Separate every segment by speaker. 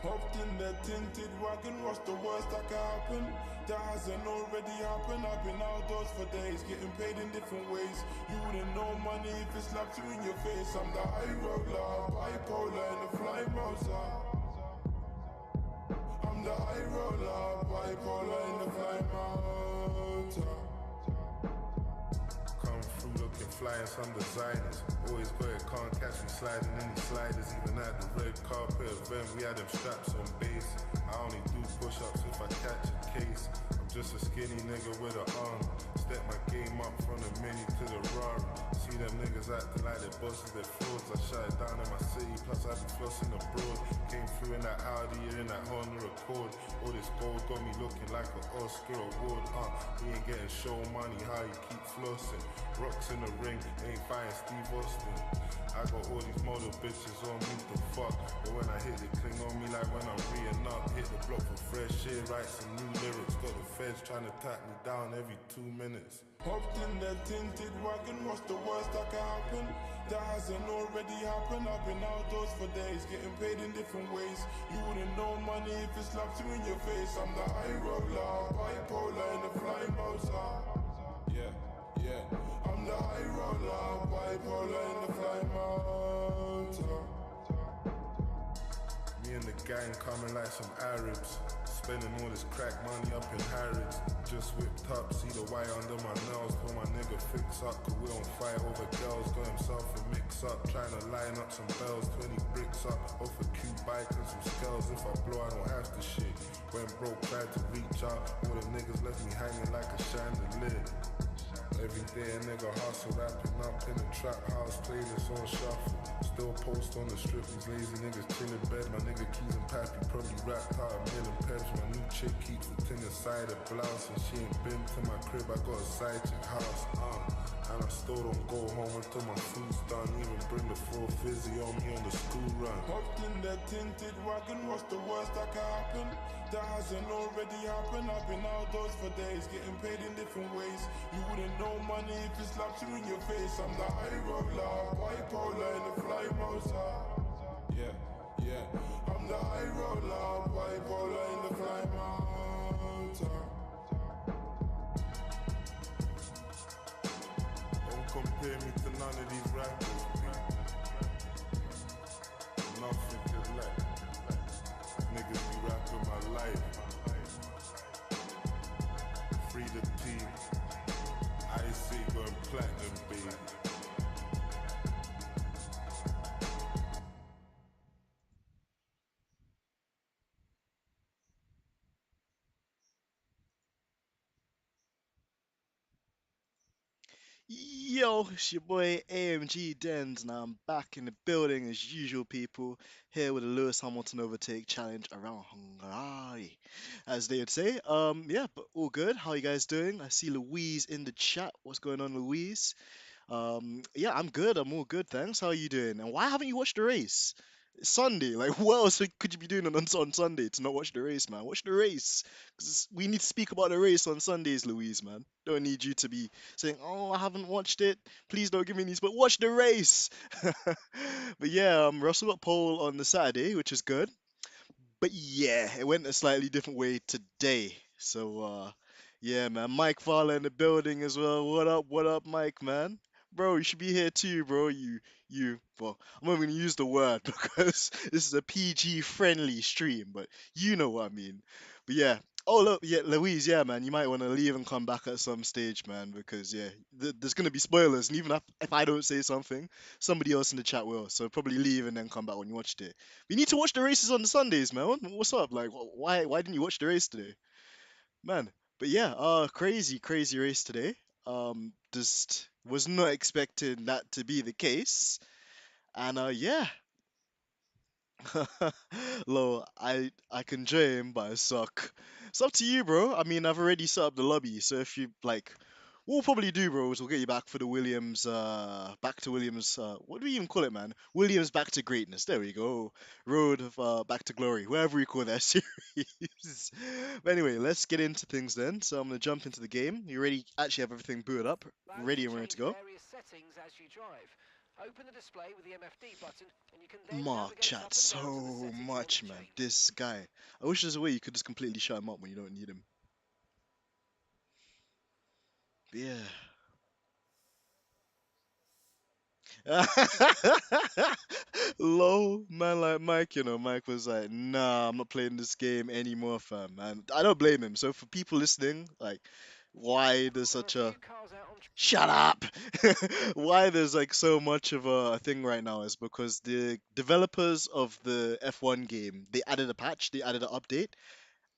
Speaker 1: Hopped in the tinted wagon, what's the worst that can happen? That hasn't already happened. I've been outdoors for days, getting paid in different ways. You wouldn't know money if it slapped you in your face. I'm the high roller, bipolar in the fly Mosa. I'm the high roller, bipolar in the fly motor. Come through looking fly in some designers. Always got it, can't catch me sliding in the sliders. Even at the red carpet event, we had them straps on base. I only do push-ups if I catch a case. I'm just a skinny nigga with an arm. Step my game up from the mini to the Rari. See them niggas acting like they busted their frauds. I shut it down in my city, plus I be flossing abroad. Came through in that Audi, in that Honda Accord. All this gold got me looking like an Oscar award. We ain't getting show money, how you keep flossing. Rocks in the ring, ain't fighting Steve Austin. I got all these model bitches on me, the fuck. But when I hit it, cling on me like when I'm reeing up. Hit the block for fresh shit, write some new lyrics. Got the feds trying to tap me down every 2 minutes. Hopped in the tinted wagon, what's the worst that can happen? That hasn't already happened. I've been outdoors for days, getting paid in different ways. You wouldn't know money if it slapped you in your face. I'm the high roller, bipolar in the fly Mosa. Yeah, yeah. I'm the high roller, bipolar in the fly motor. Me and the gang coming like some Arabs. Spending all this crack money up in Harrods. Just whipped up, see the wire under my nails. Told my nigga fix up, cause we don't fight over girls. Got himself a mix up, trying to line up some bells. 20 bricks up, off a cute bike and some scales. If I blow, I don't have to shit. Went broke, tried to reach out. All the niggas left me hanging like a chandelier. Every day a nigga hustle, wrapping up in the trap house, playlist on shuffle. Still post on the strip, these lazy niggas chill in bed. My nigga Keys and Pappy probably rapped out a million peps. My new chick keeps the thing inside her blouse, and she ain't been to my crib, I got a side chick house. And I still don't go home until my food's done. Even bring the full fizzy on me on the school run. Hopped in the tinted wagon, what's the worst that can happen? That hasn't already happened. I've been outdoors for days, getting paid in different ways. You wouldn't know money if it slapped you in your face. I'm the high roller, bipolar in the fly Mosa. Yeah, yeah. I'm the high roller, bipolar in the fly motor. Don't compare me to none of these rappers, man. Nothing to let. Niggas be rapping my life. Free the team. I see going platinum, baby.
Speaker 2: Yo, it's your boy AMG Dens, and I'm back in the building as usual, people. Here with the Lewis Hamilton Overtake challenge around Hungary, as they would say. Yeah, but all good. How you guys doing? I see Louise in the chat. What's going on, Louise? Yeah, I'm good. I'm all good, thanks. How are you doing? And why haven't you watched the race? It's Sunday. Like, what else could you be doing on Sunday to not watch the race, man? Watch the race. 'Cause we need to speak about the race on Sundays, Louise, man. Don't need you to be saying, "Oh, I haven't watched it. Please don't give me these." But watch the race. But yeah, Russell got pole on the Saturday, which is good. But yeah, it went a slightly different way today. So yeah, man. Mike Fowler in the building as well. What up, Mike, man? Bro, you should be here too, bro. Well, I'm not gonna use the word because this is a PG friendly stream, but you know what I mean. But yeah. Oh look, yeah, Louise, yeah, man. You might want to leave and come back at some stage, man, because yeah, there's gonna be spoilers, and even if I don't say something, somebody else in the chat will. So probably leave and then come back when you watched it. We need to watch the races on the Sundays, man. What's up? Like, why didn't you watch the race today, man? But yeah, crazy race today. Just was not expecting that to be the case, and yeah, Lo, I can join, but I suck. It's up to you, bro. I mean, I've already set up the lobby, so if you like, what we'll probably do, bro, is we'll get you back for the Williams, back to Williams. What do we even call it, man? Williams back to greatness. There we go. Road of back to glory, whatever we call that series. But anyway, let's get into things then. So I'm gonna jump into the game. You ready? Actually, have everything booted up,
Speaker 3: Allow you
Speaker 2: ready
Speaker 3: to
Speaker 2: and ready to
Speaker 3: change
Speaker 2: go.
Speaker 3: various settings as you drive. Open the display with the MFD button, and you can then
Speaker 2: Mark
Speaker 3: navigate
Speaker 2: chat
Speaker 3: up and down to the
Speaker 2: so
Speaker 3: settings you want
Speaker 2: much,
Speaker 3: to
Speaker 2: man.
Speaker 3: change.
Speaker 2: This guy. I wish there's a way you could just completely shut him up when you don't need him. Yeah. Low man like Mike, Mike was like, nah, I'm not playing this game anymore, fam. And I don't blame him. So for people listening, like, why there's
Speaker 3: There are a
Speaker 2: such
Speaker 3: few
Speaker 2: a
Speaker 3: cars out on.
Speaker 2: shut up, why there's like so much of a thing right now is because the developers of the F1 game, they added a patch, they added an update,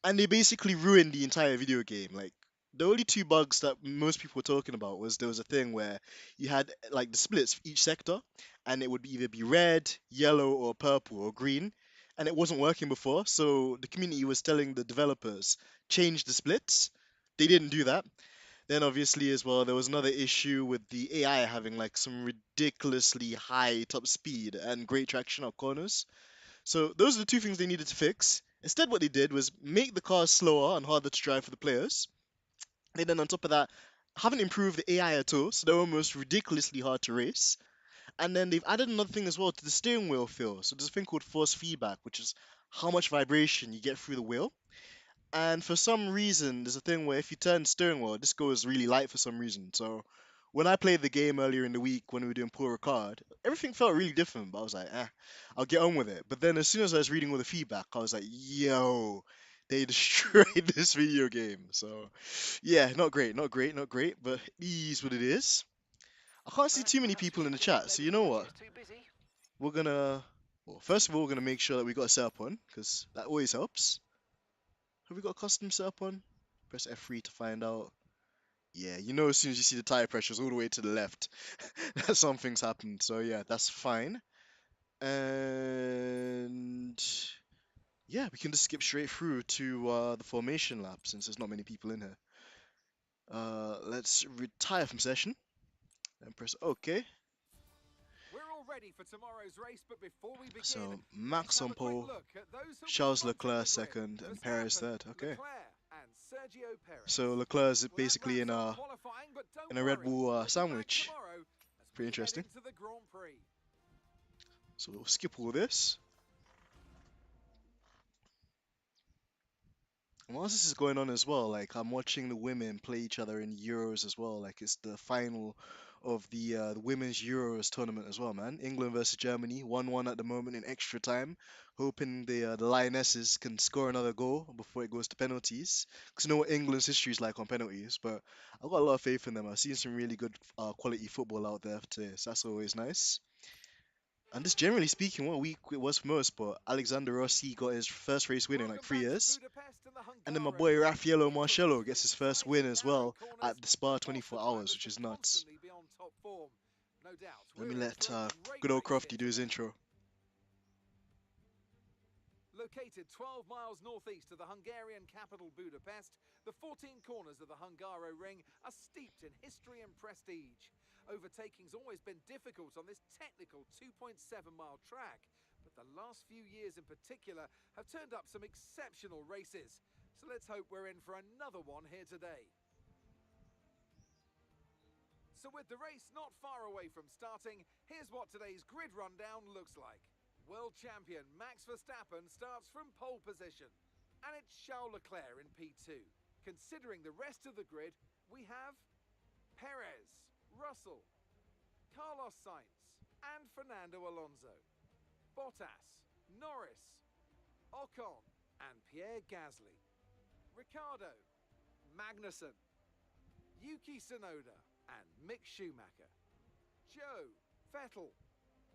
Speaker 2: and they basically ruined the entire video game. Like the only two bugs that most people were talking about was there was a thing where you had like the splits for each sector, and it would either be red, yellow, or purple or green, and it wasn't working before. So the community was telling the developers change the splits. They didn't do that. Then obviously as well there was another issue with the AI having like some ridiculously high top speed and great traction on corners. So those are the two things they needed to fix. Instead, what they did was make the cars slower and harder to drive for the players. They then, on top of that, haven't improved the AI at all, so they're almost ridiculously hard to race. And then they've added another thing as well to the steering wheel feel. So there's a thing called force feedback, which is how much vibration you get through the wheel. And for some reason, there's a thing where if you turn steering wheel, this goes really light for some reason. So when I played the game earlier in the week when we were doing Paul Ricard, everything felt really different. But I was like, I'll get on with it. But then as soon as I was reading all the feedback, I was like, yo, they destroyed this video game. So yeah, not great, not great, not great. But it is what it is. I can't see too many
Speaker 3: Perhaps
Speaker 2: people
Speaker 3: just
Speaker 2: in the
Speaker 3: because
Speaker 2: chat. So you know what?
Speaker 3: is too busy.
Speaker 2: We're gonna, well, first of all, we're gonna make sure that we got a setup on because that always helps. Have we got a custom setup on? Press F3 to find out. Yeah, as soon as you see the tire pressures all the way to the left, that something's happened. So yeah, that's fine. And yeah, we can just skip straight through to the formation lap since there's not many people in here. Let's retire from session and press OK.
Speaker 4: We're all ready for tomorrow's race, but before we begin,
Speaker 2: So
Speaker 4: let's
Speaker 2: Max
Speaker 4: have
Speaker 2: on
Speaker 4: a quick
Speaker 2: pole,
Speaker 4: look at those who'll be
Speaker 2: Charles
Speaker 4: fronting
Speaker 2: Leclerc
Speaker 4: the grid.
Speaker 2: second, and Perez
Speaker 4: Verstappen,
Speaker 2: third. Okay.
Speaker 4: Leclerc, and Sergio Perez.
Speaker 2: So Leclerc is
Speaker 4: Well, that
Speaker 2: basically
Speaker 4: wraps
Speaker 2: in
Speaker 4: up
Speaker 2: a
Speaker 4: qualifying, but don't
Speaker 2: in a Red
Speaker 4: worry,
Speaker 2: Bull
Speaker 4: we'll be back
Speaker 2: sandwich.
Speaker 4: tomorrow as
Speaker 2: Pretty
Speaker 4: we head
Speaker 2: interesting.
Speaker 4: into the Grand Prix.
Speaker 2: So we'll skip all this. And whilst this is going on as well, like I'm watching the women play each other in Euros as well. Like it's the final of the women's Euros tournament as well, man. England versus Germany, 1-1 at the moment in extra time. Hoping the Lionesses can score another goal before it goes to penalties. Because you know what England's history is like on penalties. But I've got a lot of faith in them. I've seen some really good quality football out there today, so that's always nice. And just generally speaking, what a week it was for most, but Alexander Rossi got his first race win in like
Speaker 4: Welcome
Speaker 2: 3 years.
Speaker 4: back to Budapest and the
Speaker 2: And then my
Speaker 4: Hungaroring.
Speaker 2: boy Raffaello
Speaker 4: Vehicles
Speaker 2: Marcello
Speaker 4: through
Speaker 2: gets his
Speaker 4: the
Speaker 2: first
Speaker 4: tight
Speaker 2: win
Speaker 4: and
Speaker 2: as
Speaker 4: narrow
Speaker 2: well
Speaker 4: corners,
Speaker 2: at the Spa
Speaker 4: lots of
Speaker 2: 24
Speaker 4: drivers
Speaker 2: Hours, which
Speaker 4: will
Speaker 2: is nuts.
Speaker 4: constantly be on top form. No doubt.
Speaker 2: Let me
Speaker 4: We're in
Speaker 2: let
Speaker 4: for a great
Speaker 2: good old
Speaker 4: race here
Speaker 2: Crofty do his
Speaker 4: today.
Speaker 2: intro.
Speaker 4: Located 12 miles northeast of the Hungarian capital Budapest, the 14 corners of the Hungaroring are steeped in history and prestige. Overtaking's always been difficult on this technical 2.7-mile track, but the last few years in particular have turned up some exceptional races. So let's hope we're in for another one here today. So with the race not far away from starting, here's what today's grid rundown looks like. World champion Max Verstappen starts from pole position, and it's Charles Leclerc in P2. Considering the rest of the grid, we have Perez, Russell, Carlos Sainz, and Fernando Alonso, Bottas, Norris, Ocon, and Pierre Gasly, Ricciardo, Magnussen, Yuki Tsunoda, and Mick Schumacher, Joe, Vettel,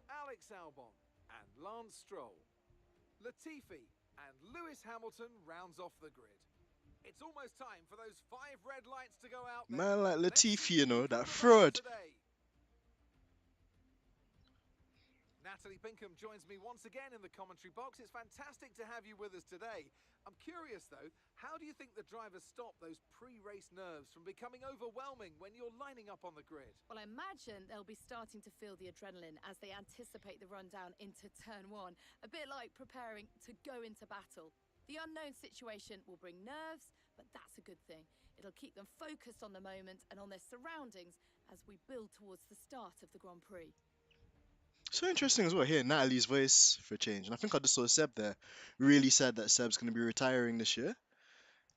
Speaker 4: Alex Albon, and Lance Stroll. Latifi and Lewis Hamilton rounds off the grid. It's almost time for those 5 red lights to go out there.
Speaker 2: Man like
Speaker 4: Let's see
Speaker 2: Latifi,
Speaker 4: who
Speaker 2: that
Speaker 4: prevails
Speaker 2: fraud.
Speaker 4: today. Natalie Pinkham joins me once again in the commentary box. It's fantastic to have you with us today. I'm curious though, how do you think the drivers stop those pre-race nerves from becoming overwhelming when you're lining up on the grid?
Speaker 5: Well, I imagine they'll be starting to feel the adrenaline as they anticipate the rundown into turn 1, a bit like preparing to go into battle. The unknown situation will bring nerves, but that's a good thing. It'll keep them focused on the moment and on their surroundings as we build towards the start of the Grand Prix.
Speaker 2: So interesting as well, hearing Natalie's voice for a change. And I think I just saw Seb there. Really sad that Seb's going to be retiring this year.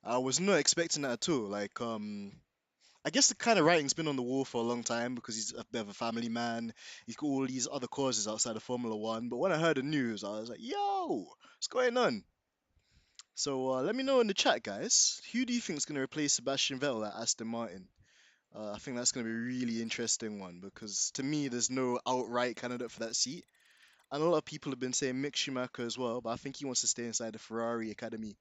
Speaker 2: I was not expecting that at all. Like, I guess the kind of writing's been on the wall for a long time because he's a bit of a family man. He's got all these other causes outside of Formula One. But when I heard the news, I was like, yo, what's going on? So let me know in the chat, guys. Who do you think is going to replace Sebastian Vettel at Aston Martin? I think that's going to be a really interesting one because to me, there's no outright candidate for that seat. And a lot of people have been saying Mick Schumacher as well, but I think he wants to stay inside the Ferrari academy.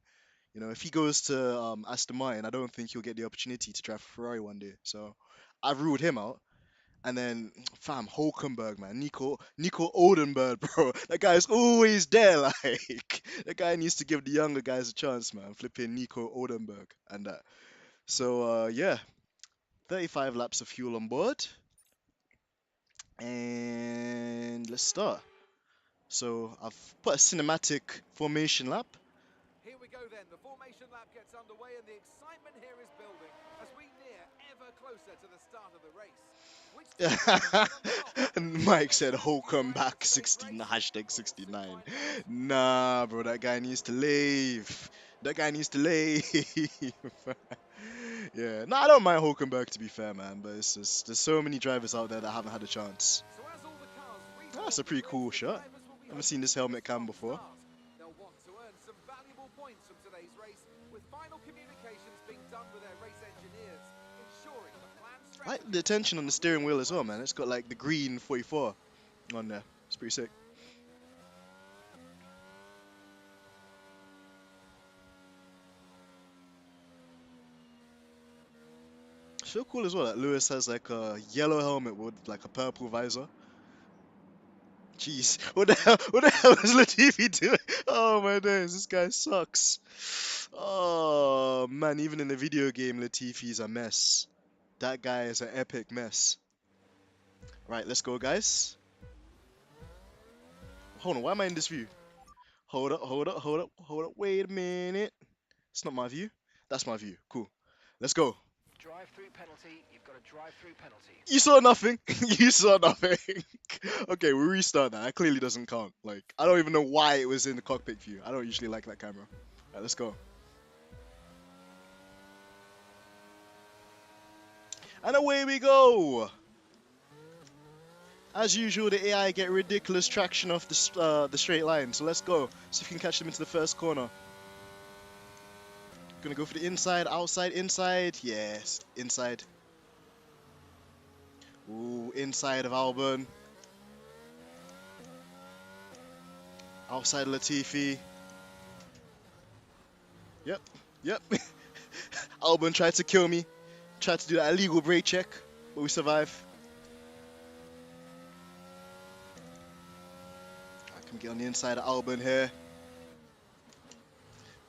Speaker 2: You know, if he goes to Aston Martin, I don't think he'll get the opportunity to drive for Ferrari one day. So I've ruled him out. And then, fam, Hulkenberg, man, Nico Oldenburg, bro. That guy's always there. Like, that guy needs to give the younger guys a chance, man. Flipping Nico Oldenburg and that. So yeah, 35 laps of fuel on board, and let's start. So I've put a cinematic formation lap.
Speaker 4: Here we go then, the formation lap gets underway and the excitement here is building as we near ever closer to the start of the race.
Speaker 2: And Mike said, "Holcomb back 16 hashtag 69." Nah, bro, that guy needs to leave. That guy needs to leave. Yeah, no, I don't mind Hulkenberg to be fair, man, but it's just there's so many drivers out there that haven't had a chance.
Speaker 4: So as all the cars
Speaker 2: That's a pretty cool shot. Haven't seen this helmet cam before.
Speaker 4: They'll want to earn some valuable points from today's race, with final communications being done with their race engineers, ensuring the planned
Speaker 2: I
Speaker 4: strategy.
Speaker 2: like the attention on the steering wheel as well, man. It's got like the green 44 on there. It's pretty sick. So cool as well that Lewis has like a yellow helmet with like a purple visor. Jeez, what the hell? What the hell is Latifi doing? Oh my days, this guy sucks. Oh man, even in the video game, Latifi's a mess. That guy is an epic mess. Right, let's go, guys. Hold on, why am I in this view? Hold up, hold up, hold up, hold up. Wait a minute. It's not my view. That's my view. Cool. Let's go.
Speaker 3: Drive-through penalty. You've got a drive-through penalty.
Speaker 2: You saw nothing. You saw nothing. Okay, we restart that. That clearly doesn't count. Like, I don't even know why it was in the cockpit view. I don't usually like that camera. Alright, let's go. And away we go. As usual, the AI get ridiculous traction off the straight line. So let's go. See if we can catch them into the first corner. Gonna go for the inside, outside, inside. Yes, inside. Ooh, inside of Albon. Outside Latifi. Yep, yep. Albon tried to kill me. Tried to do that illegal brake check, but we survive. I can get on the inside of Albon here.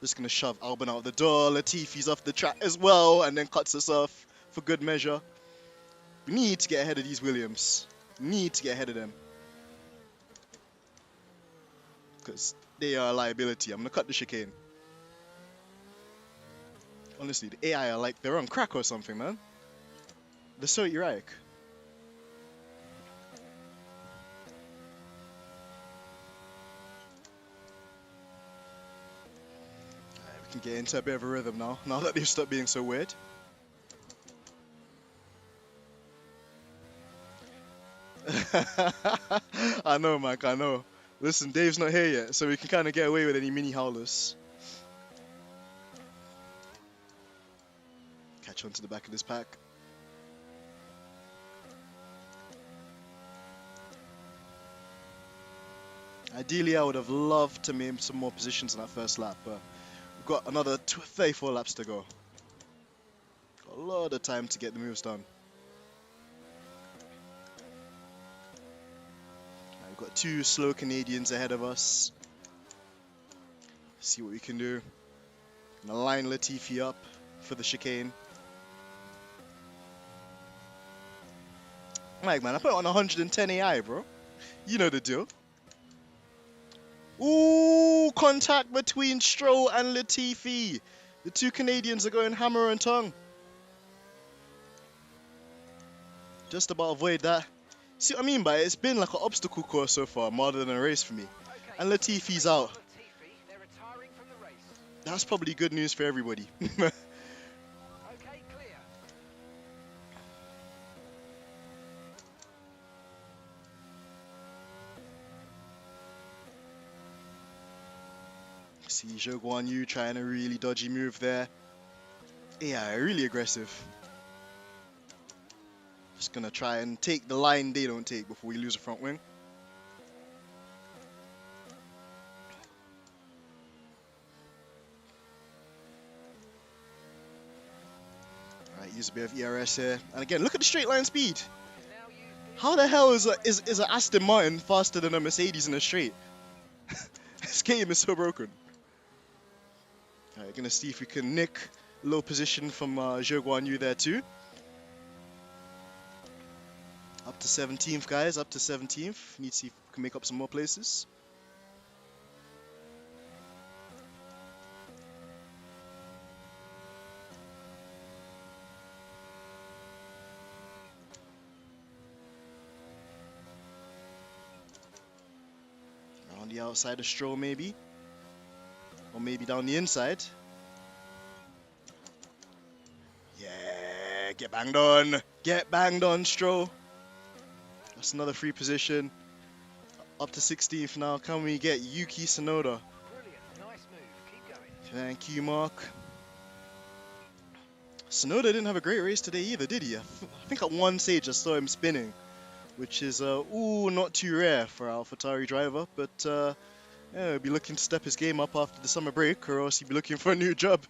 Speaker 2: Just gonna shove Albon out the door. Latifi's off the track as well, and then cuts us off for good measure. We need to get ahead of these Williams. Need to get ahead of them. Because they are a liability. I'm gonna cut the chicane. Honestly, the AI are like, they're on crack or something, man. They're so erratic. Can get into a bit of a rhythm now that they've stopped being so weird. I know, Mike, I know. Listen, Dave's not here yet, so we can kind of get away with any mini howlers. Catch on to the back of this pack. Ideally, I would have loved to make some more positions in that first lap, but we've got another 34 laps to go. Got a lot of time to get the moves done. Right, we've got two slow Canadians ahead of us. See what we can do. Gonna line Latifi up for the chicane. Mike, man, I put it on 110 AI, bro. You know the deal. Ooh, contact between Stroll and Latifi. The two Canadians are going hammer and tongue. Just about avoid that. See what I mean by it? It's been like an obstacle course so far, more than a race for me.
Speaker 4: Okay,
Speaker 2: And Latifi's out.
Speaker 4: Latifi, they're retiring from the race.
Speaker 2: That's probably good news for everybody.
Speaker 4: Okay, clear.
Speaker 2: See Zhou Guan Yu trying a really dodgy move there. Yeah, really aggressive. Just gonna try and take the line they don't take before we lose a front wing. Alright, use a bit of ERS here. And again, look at the straight line speed.
Speaker 4: Now use
Speaker 2: How the hell is a Aston Martin faster than a Mercedes in a straight? This game is so broken. Alright, gonna see if we can nick low position from Zhou Guan Yu there too. Up to 17th, guys. Up to 17th. Need to see if we can make up some more places. Around the outside of Stroll, maybe. Or maybe down the inside. Yeah, get banged on. Get banged on, Stroll. That's another free position. Up to 16th now. Can we get Yuki Tsunoda?
Speaker 4: Brilliant, nice move. Keep going.
Speaker 2: Thank you, Mark. Tsunoda didn't have a great race today either, did he? I think at one stage I saw him spinning, which is not too rare for our AlphaTauri driver. But yeah, he'll be looking to step his game up after the summer break, or else he'll be looking for a new job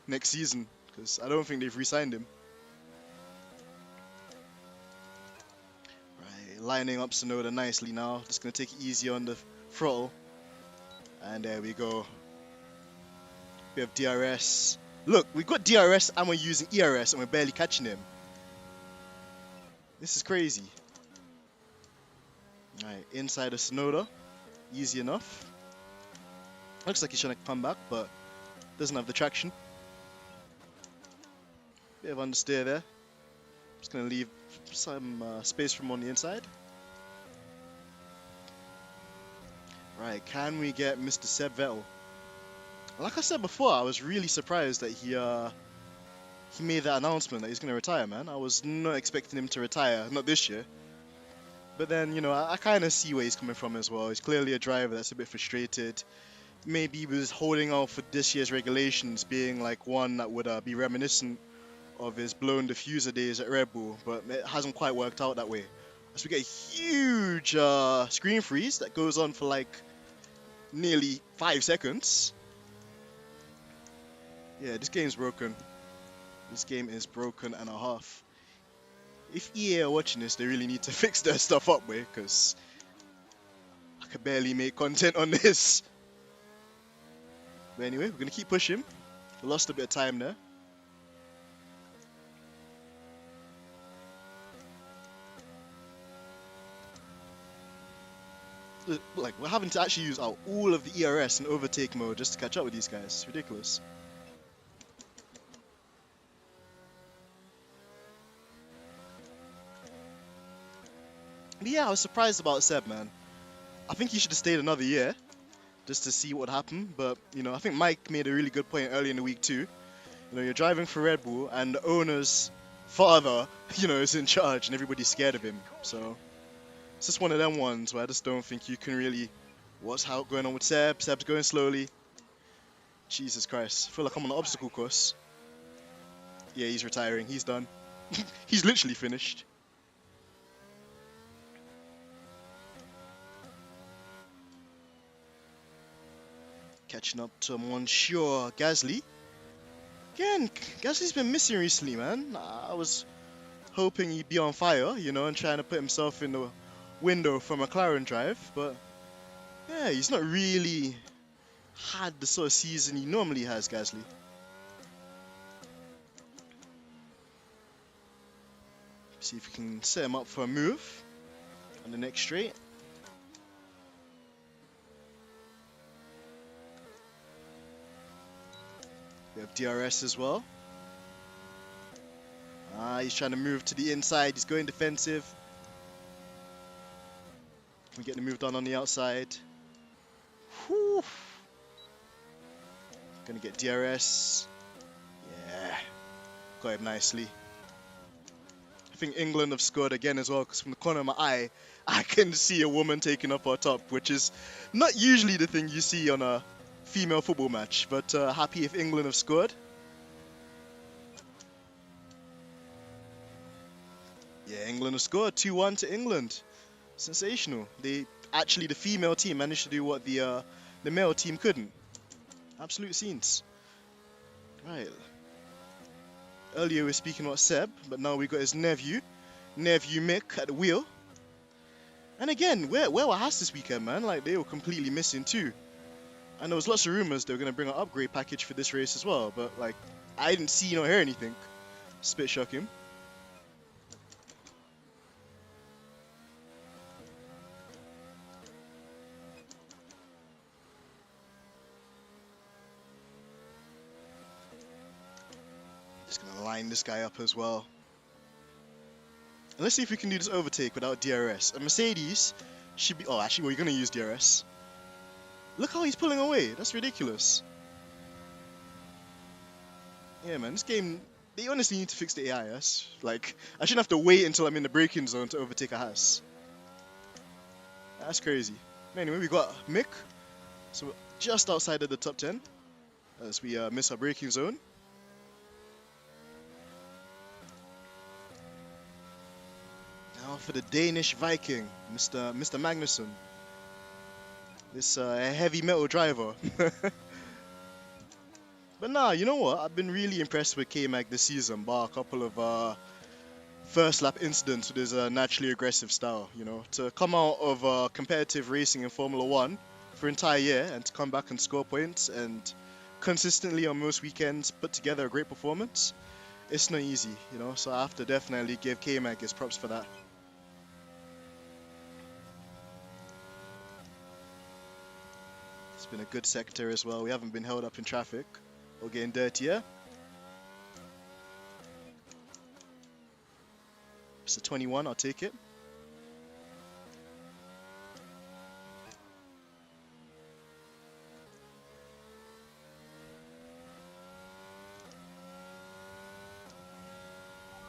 Speaker 2: next season, because I don't think they've re-signed him. Right, lining up Tsunoda nicely now. Just gonna take it easy on the throttle, and there we go. Bit of DRS. Look, we've got DRS and we're using ERS and we're barely catching him. This is crazy. Alright, inside of Tsunoda. Easy enough. Looks like he's trying to come back, but doesn't have the traction. Bit of understeer there. Just going to leave some space from on the inside. Right, can we get Mr. Seb Vettel? Like I said before, I was really surprised that he made that announcement that he's going to retire, man. I was not expecting him to retire, not this year. But then, you know, I kind of see where he's coming from as well. He's clearly a driver that's a bit frustrated. Maybe he was holding out for this year's regulations being like one that would be reminiscent of his blown diffuser days at Red Bull, but it hasn't quite worked out that way. So we get a huge screen freeze that goes on for like nearly 5 seconds. Yeah, this game's broken. This game is broken and a half. If EA are watching this, they really need to fix their stuff up, way, because I could barely make content on this. But anyway, we're going to keep pushing. We lost a bit of time there. Like, we're having to actually use out all of the ERS and overtake mode just to catch up with these guys. It's ridiculous. But yeah, I was surprised about Seb, man. I think he should have stayed another year just to see what happened. But, you know, I think Mike made a really good point early in the week too. You know, you're driving for Red Bull and the owner's father, you know, is in charge and everybody's scared of him. So it's just one of them ones where I just don't think you can really... What's going on with Seb? Seb's going slowly. Jesus Christ. I feel like I'm on an obstacle course. Yeah, he's retiring. He's done. He's literally finished. Catching up to Monsieur Gasly. Again, Gasly's been missing recently, man. I was hoping he'd be on fire, you know, and trying to put himself in the window for McLaren drive, but yeah, he's not really had the sort of season he normally has, Gasly. See if we can set him up for a move on the next straight. We have DRS as well. He's trying to move to the inside. He's going defensive. We get the move done on the outside. Whew. Gonna get DRS. Yeah. Got him nicely. I think England have scored again as well, because from the corner of my eye, I can see a woman taking up our top, which is not usually the thing you see on a female football match. But happy if England have scored. Yeah, England have scored 2-1 to England. Sensational. The female team managed to do what the male team couldn't. Absolute scenes. Right. Earlier we were speaking about Seb, but now we got his nephew Mick at the wheel. And again, where were Haas this weekend, man? Like, they were completely missing too. And there was lots of rumors they were going to bring an upgrade package for this race as well, but like, I didn't see nor hear anything. It's a bit shocking. Just going to line this guy up as well. And let's see if we can do this overtake without DRS. A Mercedes should be... Oh, actually, we're going to use DRS. Look how he's pulling away. That's ridiculous. Yeah, man, this game... They honestly need to fix the AI, yes? Like, I shouldn't have to wait until I'm in the braking zone to overtake a Haas. That's crazy. Anyway, we got Mick. So we're just outside of the top 10. As we miss our braking zone. Now for the Danish Viking, Mr. Magnussen. This heavy metal driver. But nah, you know what? I've been really impressed with K-Mag this season, bar a couple of first lap incidents with his naturally aggressive style. You know, to come out of competitive racing in Formula 1 for an entire year and to come back and score points and consistently on most weekends put together a great performance, it's not easy, you know, so I have to definitely give K-Mag his props for that. It's been a good sector as well. We haven't been held up in traffic or getting dirtier. It's a 21, I'll take it.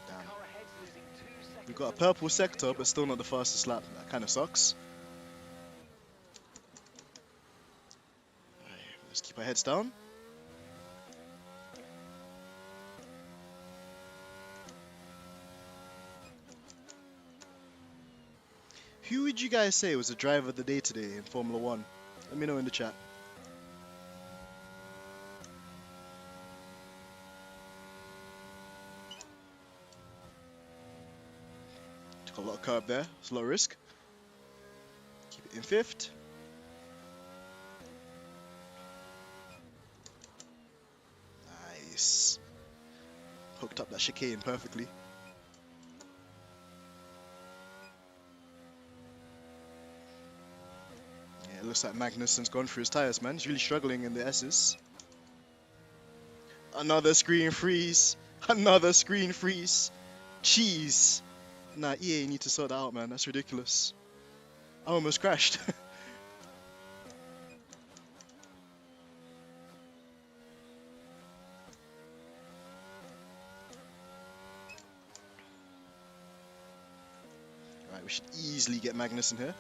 Speaker 2: Damn. We've got a purple sector, but still not the fastest lap. That kind of sucks. Right, let's keep our heads down. Who would you guys say was the driver of the day today in Formula 1? Let me know in the chat. Took a lot of curb there. It's a lot of risk. Keep it in fifth. Nice. Hooked up that chicane perfectly. It looks like Magnussen's gone through his tyres, man. He's really struggling in the S's. Another screen freeze. Another screen freeze. Cheese. Nah, EA, you need to sort that out, man. That's ridiculous. I almost crashed. Right, we should easily get Magnussen here.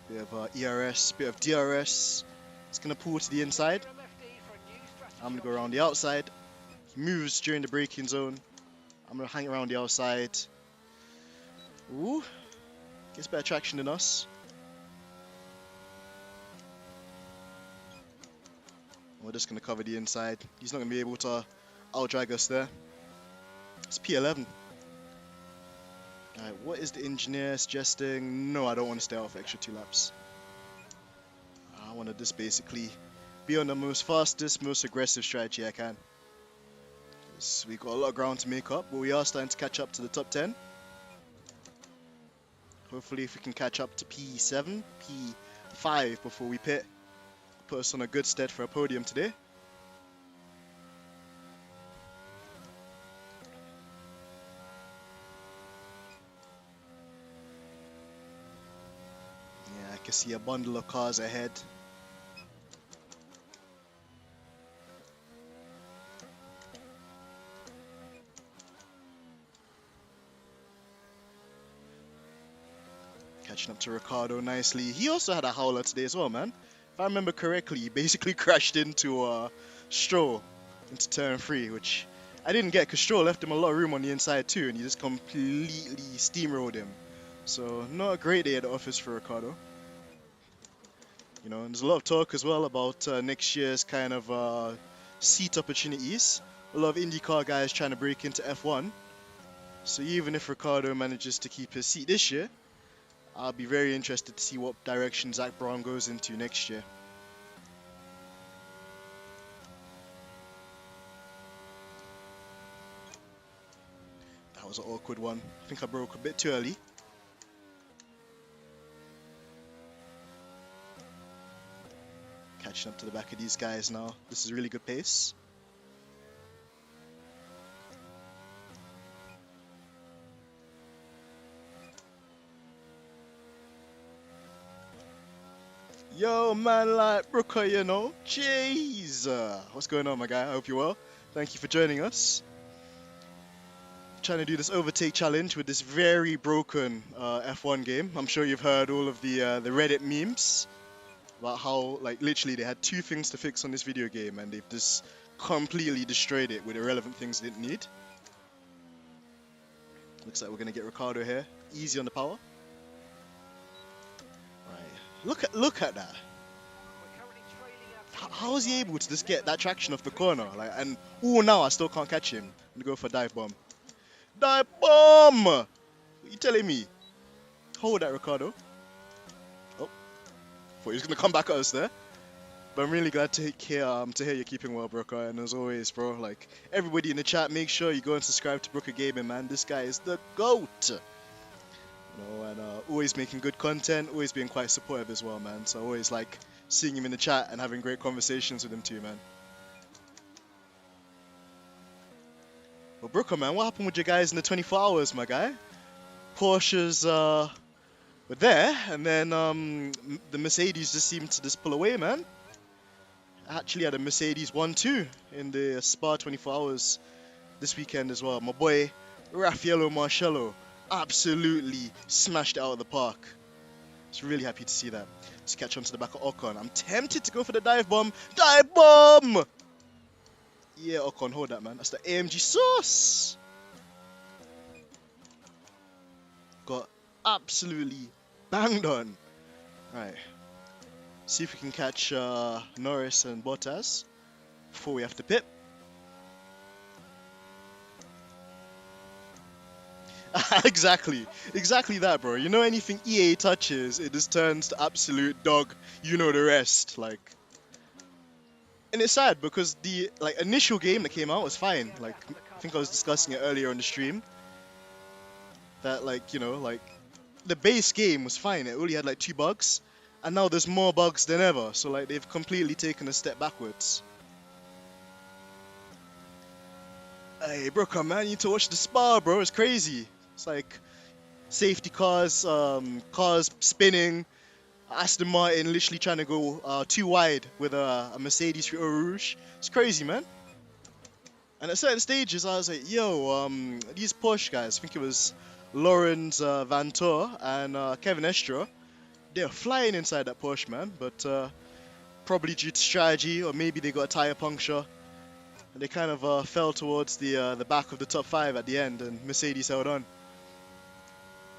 Speaker 2: Bit of ERS, bit of DRS. It's going to pull to the inside. I'm going to go around the outside. He moves during the braking zone. I'm going to hang around the outside. Ooh. Gets better traction than us. We're just going to cover the inside. He's not going to be able to out-drag us there. It's P11. Alright, what is the engineer suggesting? No, I don't want to stay out for extra 2 laps. I want to just basically be on the most fastest, most aggressive strategy I can. We've got a lot of ground to make up, but we are starting to catch up to the top 10. Hopefully if we can catch up to P7, P5 before we pit, put us on a good stead for a podium today. Can see a bundle of cars ahead. Catching up to Ricardo nicely. He also had a howler today as well, man. If I remember correctly, he basically crashed into Stroll into turn 3, which I didn't get because Stroll left him a lot of room on the inside too, and he just completely steamrolled him. So not a great day at the office for Ricardo. You know, and there's a lot of talk as well about next year's kind of seat opportunities. A lot of IndyCar guys trying to break into F1. So even if Ricardo manages to keep his seat this year, I'll be very interested to see what direction Zach Brown goes into next year. That was an awkward one. I think I broke a bit too early. Catching up to the back of these guys now. This is really good pace. Yo, man, like Brooker, you know. Jeez. What's going on, my guy? I hope you're well. Thank you for joining us. Trying to do this overtake challenge with this very broken F1 game. I'm sure you've heard all of the Reddit memes about how, like, literally they had 2 things to fix on this video game and they've just completely destroyed it with irrelevant things they didn't need. Looks like we're gonna get Ricardo here. Easy on the power. Look at that. How is he able to just get that traction off the corner? Like, and now I still can't catch him. I'm gonna go for a dive bomb. Dive bomb! What are you telling me? Hold that, Ricardo. Oh, thought he was gonna come back at us there. But I'm really glad to hear you're keeping well, Brooker. And as always, bro, like everybody in the chat, make sure you go and subscribe to Brooker Gaming, man. This guy is the GOAT. You know, and always making good content, always being quite supportive as well, man. So I always like seeing him in the chat and having great conversations with him too, man. Well, Brooker, man, what happened with your guys in the 24 hours, my guy? Porsches were there, and then the Mercedes just seemed to just pull away, man. I actually had a Mercedes 1-2 in the Spa 24 hours this weekend as well. My boy, Raffaello Marcello, absolutely smashed it out of the park. Just really happy to see that. Let's catch on to the back of Ocon. I'm tempted to go for the dive bomb. Dive bomb! Yeah, Ocon, hold that, man. That's the AMG sauce. Got absolutely banged on. Right. See if we can catch Norris and Bottas before we have to pit. Exactly that, bro. You know, anything EA touches, it just turns to absolute dog. You know the rest, like. And it's sad because the initial game that came out was fine. Like, I think I was discussing it earlier on the stream. That the base game was fine. It only had like 2 bugs, and now there's more bugs than ever. So like they've completely taken a step backwards. Hey, bro, come man, you need to watch the Spa, bro. It's crazy. It's like safety cars, cars spinning, Aston Martin literally trying to go too wide with a Mercedes for Eau Rouge. It's crazy, man. And at certain stages, I was like, yo, these Porsche guys, I think it was Lawrence Vantor and Kevin Estra, they're flying inside that Porsche, man. But probably due to strategy, or maybe they got a tire puncture. And they kind of fell towards the back of the top 5 at the end, and Mercedes held on.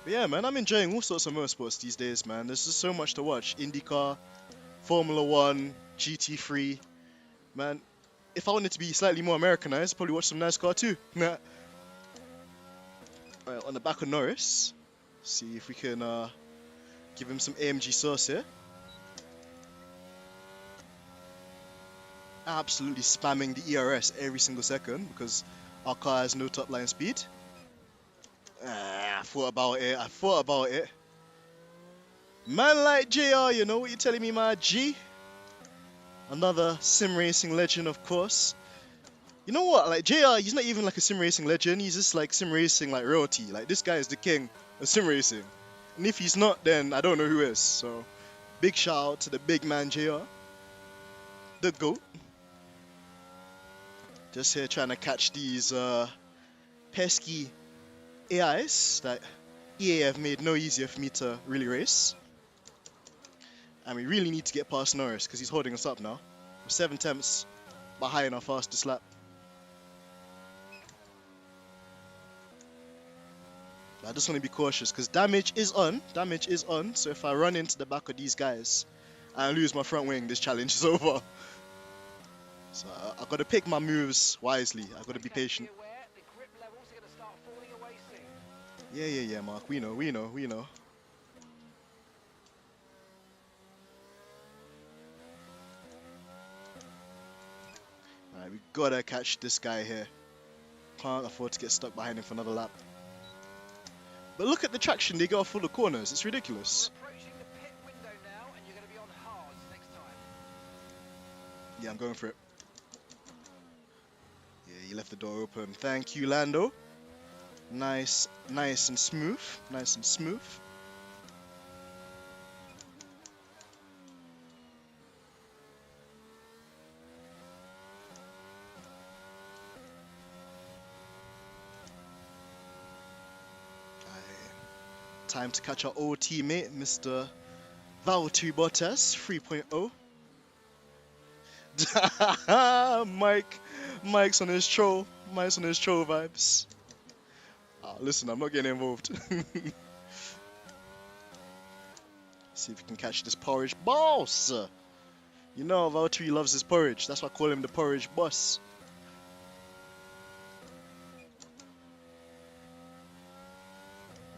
Speaker 2: But yeah, man, I'm enjoying all sorts of motorsports these days, man. There's just so much to watch. IndyCar, Formula 1, GT3. Man, if I wanted to be slightly more Americanized, I'd probably watch some NASCAR too. Right, on the back of Norris. See if we can give him some AMG sauce here. Absolutely spamming the ERS every single second because our car has no top line speed. I thought about it. Man like JR, you know what you're telling me, my G? Another sim racing legend, of course. You know what, like JR, he's not even like a sim racing legend, he's just like sim racing like royalty. Like this guy is the king of sim racing. And if he's not, then I don't know who is. So Big shout out to the big man JR, the GOAT. Just here trying to catch these pesky AIs that EA have made no easier for me to really race. And we really need to get past Norris because he's holding us up now. We're 7 tenths behind our fastest lap. I just want to be cautious because damage is on. Damage is on. So if I run into the back of these guys and lose my front wing, this challenge is over. So I got to pick my moves wisely. I got to be patient. Yeah, Mark. We know. Alright, we gotta catch this guy here. Can't afford to get stuck behind him for another lap. But look at the traction they get off all the corners. It's ridiculous.
Speaker 3: We're approaching the pit window now, and you're going to be on hards next time.
Speaker 2: Yeah, I'm going for it. Yeah, he left the door open. Thank you, Lando. Nice and smooth. Nice and smooth. Time to catch our old teammate, Mr. Valtteri Bottas 3.0. Mike's on his troll. Mike's on his troll vibes. Listen, I'm not getting involved. See if we can catch this porridge boss. You know Valtteri loves his porridge. That's why I call him the porridge boss.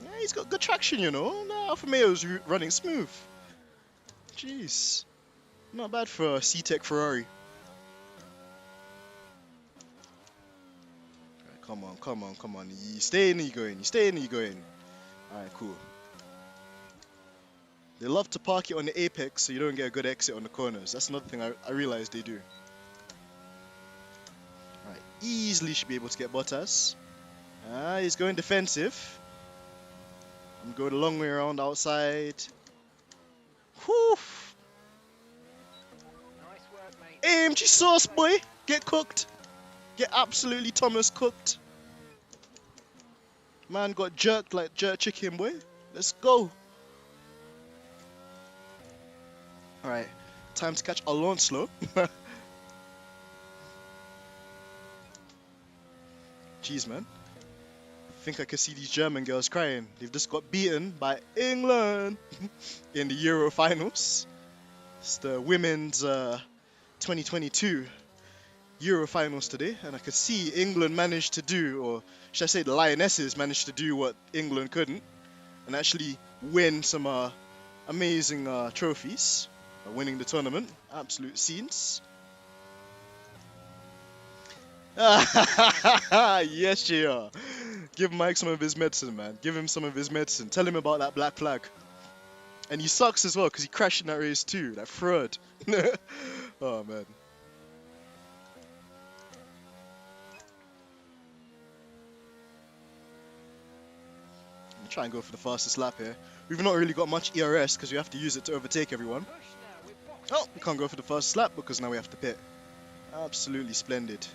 Speaker 2: Yeah, he's got good traction, you know. Alfa Romeo's running smooth. Jeez. Not bad for a C-Tech Ferrari. Right, come on. You stay in, you going. Alright, cool. They love to park it on the apex so you don't get a good exit on the corners. That's another thing I realized they do. Alright, easily should be able to get Bottas. He's going defensive. I'm going a long way around outside. Whew.
Speaker 3: Nice work, mate.
Speaker 2: AMG sauce, boy. Get cooked. Get absolutely Thomas cooked. Man got jerked like jerk chicken, boy. Let's go. Alright, time to catch Alonso. Jeez, man. I think I can see these German girls crying. They've just got beaten by England in the Euro finals. It's the women's 2022 Euro finals today, and I could see England managed to do, or should I say the Lionesses managed to do what England couldn't, and actually win some amazing trophies. Winning the tournament. Absolute scenes. Yes, JR. Give Mike some of his medicine, man. Give him some of his medicine. Tell him about that black flag. And he sucks as well because he crashed in that race too. That fraud. Oh, man. I'm trying to go for the fastest lap here. We've not really got much ERS because we have to use it to overtake everyone. Oh, we can't go for the fastest lap because now we have to pit. Absolutely splendid.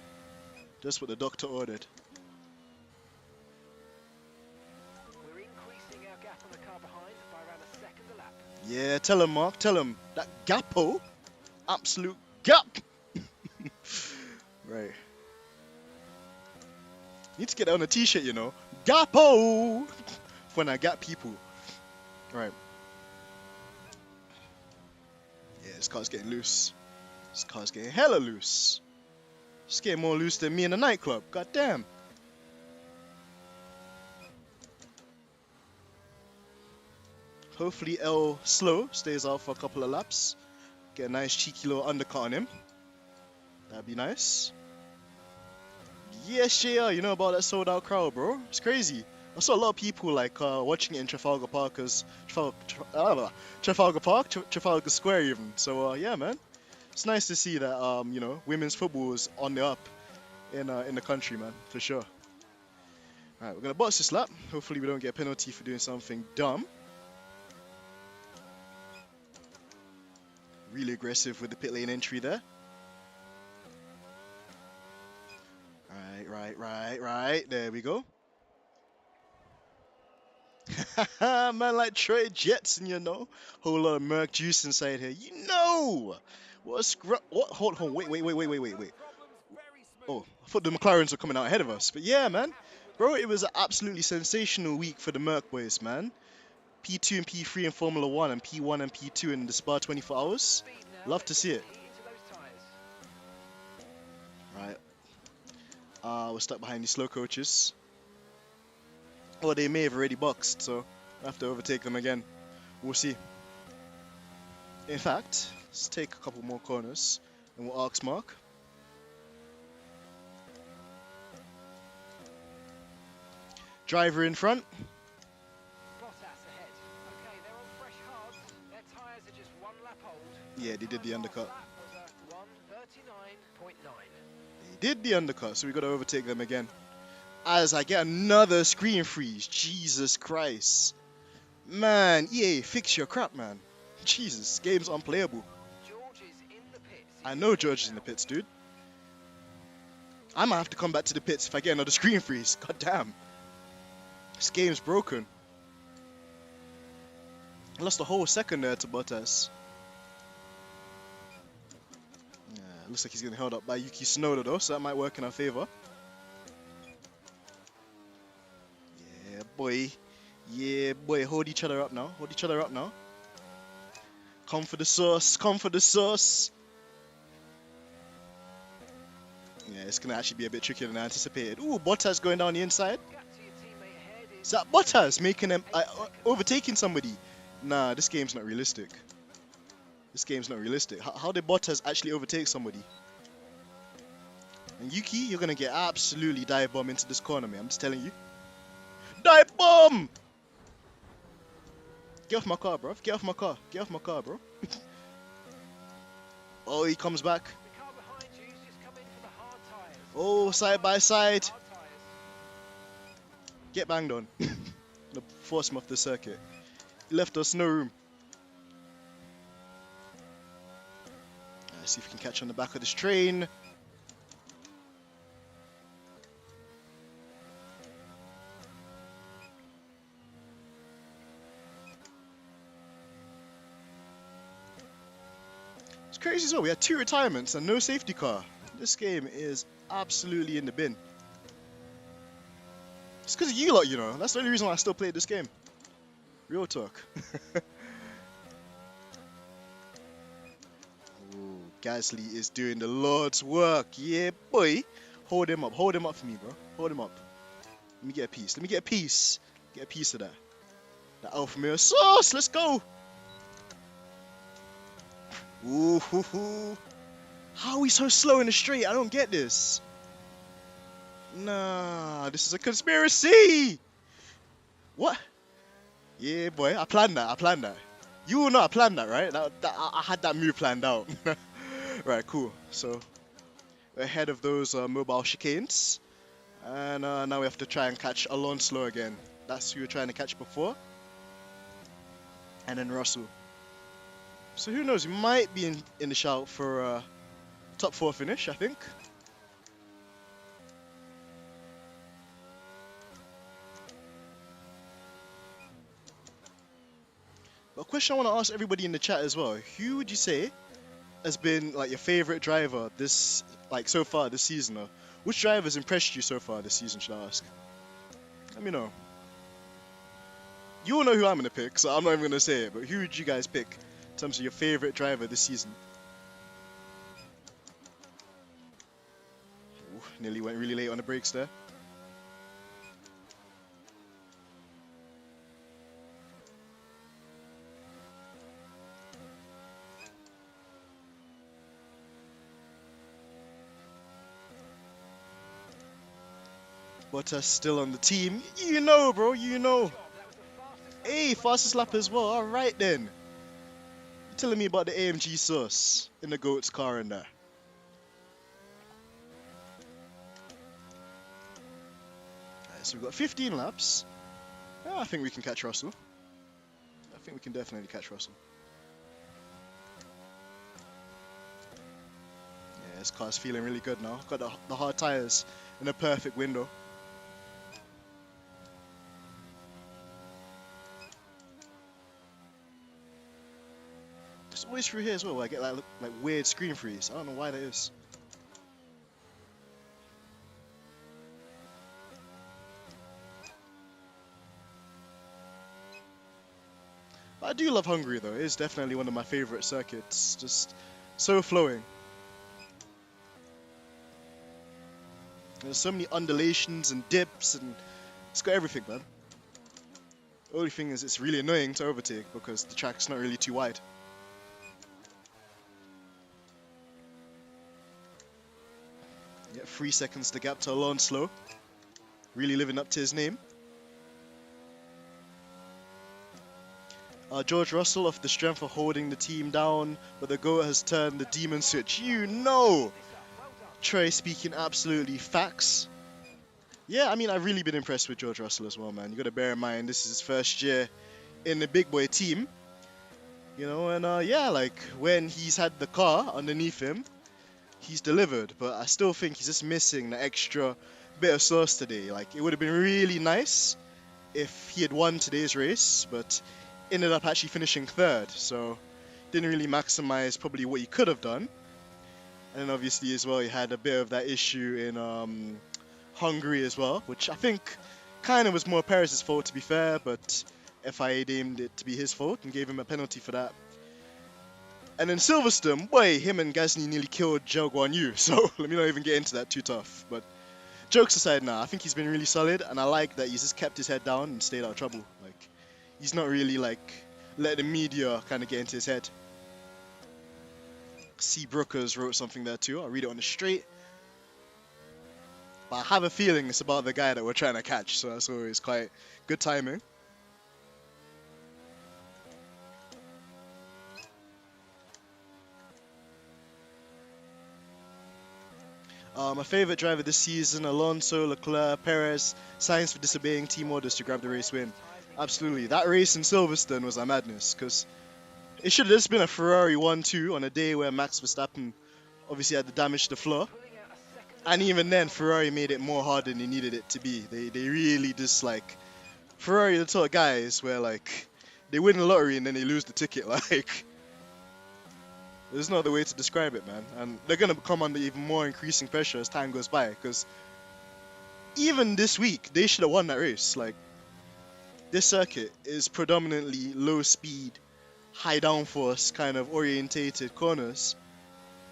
Speaker 2: Just what the doctor ordered.
Speaker 3: We're increasing our gap on the car behind by around a second a lap.
Speaker 2: Yeah, tell him, Mark. Tell him. That gapo. Absolute gap. Right. Need to get that on a t-shirt, you know. Gapo. When I gap people. Right. Yeah, this car's getting loose. This car's getting hella loose. It's getting more loose than me in a nightclub. God damn. Hopefully L slow stays out for a couple of laps. Get a nice cheeky little undercut on him. That'd be nice. Yes, JR, you know about that sold out crowd, bro. It's crazy. I saw a lot of people like watching it in Trafalgar Park, Trafalgar Square even. So yeah, man, it's nice to see that you know, women's football is on the up in the country, man, for sure. All right, we're gonna box this lap. Hopefully we don't get a penalty for doing something dumb. Really aggressive with the pit lane entry there. Right. There we go. Man, like Troy Jetson, you know. Whole lot of Merc juice inside here. You know. What? Hold on. Wait. Oh, I thought the McLarens were coming out ahead of us. But yeah, man. Bro, it was an absolutely sensational week for the Merc boys, man. P2 and P3 in Formula 1 and P1 and P2 in the Spa 24 hours. Love to see it. Right. We're stuck behind these slow coaches. Or they may have already boxed, so I have to overtake them again. We'll see. In fact, let's take a couple more corners and we'll arcs mark. Driver in front. Yeah, they did the undercut. They did the undercut, so we got to overtake them again. As I get another screen freeze. Jesus Christ. Man, EA, fix your crap, man. Jesus, game's unplayable. I know George is in the pits, dude. I might have to come back to the pits if I get another screen freeze. God damn. This game's broken. I lost a whole second there to Bottas. Yeah, looks like he's getting held up by Yuki Tsunoda though, so that might work in our favor. Yeah, boy, hold each other up now. Come for the sauce. Yeah, it's gonna actually be a bit trickier than I anticipated. Ooh, Bottas going down the inside. Is that Bottas making them overtaking somebody? Nah, this game's not realistic. How did Bottas actually overtake somebody? And Yuki, you're gonna get absolutely dive bomb into this corner, man. I'm just telling you. Dive bomb! Get off my car, bro. Bro. Oh, he comes back. Oh, side by side. Get banged on. Force him off the circuit. He left us no room. Let's see if we can catch on the back of this train. It's crazy as well. We had 2 retirements and no safety car. This game is absolutely in the bin. It's because of you lot, you know. That's the only reason why I still play this game. Real talk. Ooh, Gasly is doing the Lord's work. Yeah, boy. Hold him up for me, bro. Hold him up. Let me get a piece. Get a piece of that. That Alfa Romeo sauce. Let's go. Ooh, hoo, hoo. How are we so slow in the straight? I don't get this. Nah, this is a conspiracy. What? Yeah, boy, I planned that. You will know I planned that, right? I had that move planned out. Right, cool. So, we're ahead of those mobile chicanes. And now we have to try and catch Alonso again. That's who we were trying to catch before. And then Russell. So who knows, we might be in the shout for a top 4 finish, I think. But a question I want to ask everybody in the chat as well. Who would you say has been like your favorite driver this, like so far this season? Or which driver has impressed you so far this season, should I ask? Let me know. You all know who I'm going to pick, so I'm not even going to say it. But who would you guys pick in terms of your favorite driver this season? Ooh, nearly went really late on the brakes there. Bottas still on the team. You know, bro, you know. Hey, fastest lap as well. Alright then. You're telling me about the AMG sauce in the GOAT's car in there. Alright, so we've got 15 laps. Yeah, I think we can catch Russell. I think we can definitely catch Russell. this car's feeling really good now. Got the hard tires in a perfect window. It's always through here as well where I get like weird screen freeze. I don't know why that is. But I do love Hungary though. It is definitely one of my favorite circuits. Just so flowing. There's so many undulations and dips, and it's got everything, man. The only thing is it's really annoying to overtake because the track's not really too wide. Yeah, 3 seconds the gap to Alonso. Really living up to his name. George Russell off the strength of holding the team down, but the GOAT has turned the demon switch. You know! Trey speaking absolutely facts. Yeah, I mean, I've really been impressed with George Russell as well, man. You got to bear in mind, this is his first year in the big boy team. You know, and yeah, like, when he's had the car underneath him, he's delivered. But I still think he's just missing the extra bit of sauce today. Like, it would have been really nice if he had won today's race, but ended up actually finishing third. So, didn't really maximize probably what he could have done. And then obviously as well, he had a bit of that issue in Hungary as well, which I think kind of was more Perez's fault, to be fair, but FIA deemed it to be his fault and gave him a penalty for that. And then Silverstone, boy, him and Gasly nearly killed Zhou Guanyu, so let me not even get into that too tough. But jokes aside now, I think he's been really solid, and I like that he's just kept his head down and stayed out of trouble. Like, he's not really like let the media kind of get into his head. C. Brookers wrote something there too. I'll read it on the straight. But I have a feeling it's about the guy that we're trying to catch, so that's always quite good timing. My favourite driver this season, Alonso, Leclerc, Perez, Sainz for disobeying team orders to grab the race win. Absolutely. That race in Silverstone was a madness, because it should have just been a Ferrari 1-2 on a day where Max Verstappen obviously had the damage to the floor. And even then, Ferrari made it more hard than they needed it to be. They really just, like, Ferrari the sort of guys where, like, they win the lottery and then they lose the ticket, like. There's no other way to describe it, man. And they're going to come under even more increasing pressure as time goes by, because even this week, they should have won that race. Like, this circuit is predominantly low speed, high downforce kind of orientated corners,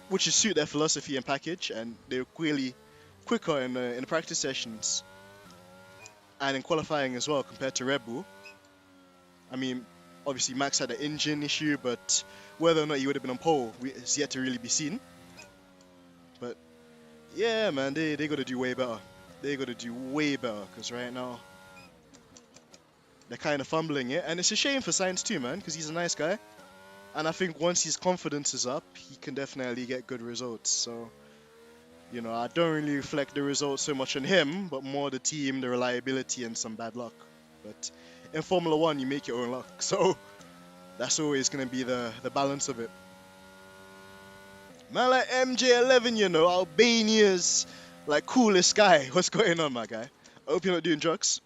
Speaker 2: which is suit their philosophy and package, and they're clearly quicker in the practice sessions and in qualifying as well compared to Red Bull. I mean, obviously Max had an engine issue, but whether or not he would have been on pole is yet to really be seen. But yeah, man, they got to do way better. They got to do way better, because right now they're kind of fumbling it, and it's a shame for Sainz too, man, because he's a nice guy. And I think once his confidence is up, he can definitely get good results. So, you know, I don't really reflect the results so much on him, but more the team, the reliability, and some bad luck. But in Formula 1, you make your own luck. So that's always going to be the balance of it. Man, like MJ11, you know, Albania's like coolest guy. What's going on, my guy? I hope you're not doing drugs.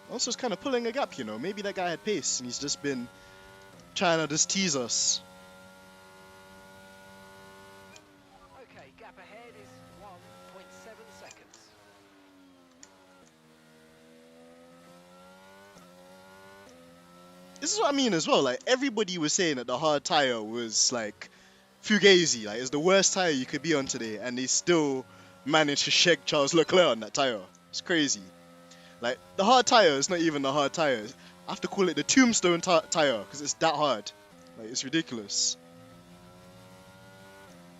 Speaker 2: Also, it's kind of pulling a gap, you know. Maybe that guy had pace, and he's just been trying to just tease us.
Speaker 3: Okay, gap ahead is 1.7 seconds.
Speaker 2: This is what I mean as well. Like, everybody was saying that the hard tire was like fugazi, like it's the worst tire you could be on today, and they still managed to shake Charles Leclerc on that tire. It's crazy. Like, the hard tire is not even the hard tire. I have to call it the tombstone tire because it's that hard. Like, it's ridiculous.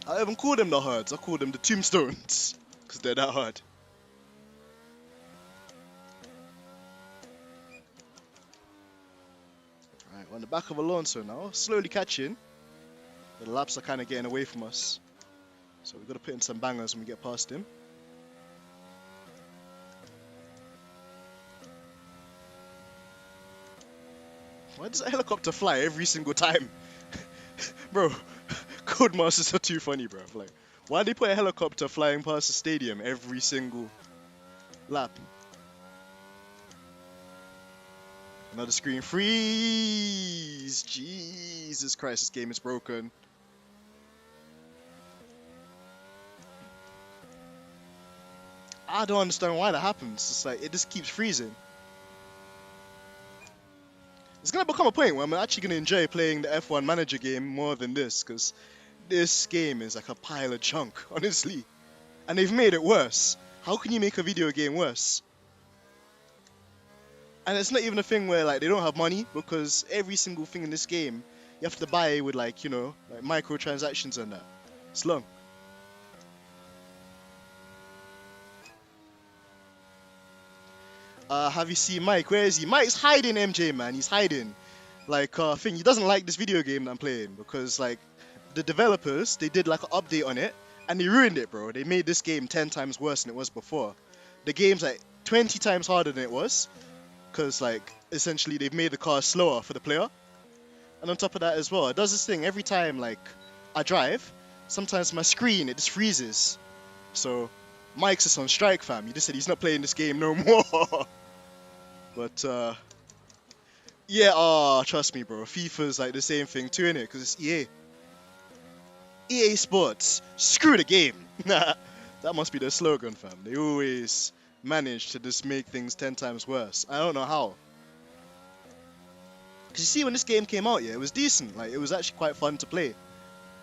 Speaker 2: I haven't called them the hards. I call them the tombstones because they're that hard. Right, we're on the back of Alonso now, slowly catching. The laps are kind of getting away from us, so we've got to put in some bangers when we get past him. Why does a helicopter fly every single time? Bro, Codemasters are too funny, bro. Like, why they put a helicopter flying past the stadium every single lap? Another screen freeze! Jesus Christ, this game is broken. I don't understand why that happens. It's like, it just keeps freezing. It's gonna become a point where I'm actually gonna enjoy playing the F1 manager game more than this, because this game is like a pile of junk, honestly. And they've made it worse. How can you make a video game worse? And it's not even a thing where like they don't have money, because every single thing in this game you have to buy with like, you know, like microtransactions and that. It's long. Have you seen Mike? Where is he? Mike's hiding, MJ, man. He's hiding. Like, thing, he doesn't like this video game that I'm playing, because like the developers, they did like an update on it and they ruined it, bro. They made this game 10 times worse than it was before. The game's like 20 times harder than it was, because like essentially they've made the car slower for the player. And on top of that as well, it does this thing every time like I drive. Sometimes my screen, it just freezes. So Mike's just on strike, fam. He just said he's not playing this game no more. But yeah, trust me, bro. FIFA's like the same thing too, innit? Because it's EA. EA Sports, screw the game. That must be their slogan, fam. They always manage to just make things 10 times worse. I don't know how. Because you see, when this game came out, yeah, it was decent. Like, it was actually quite fun to play.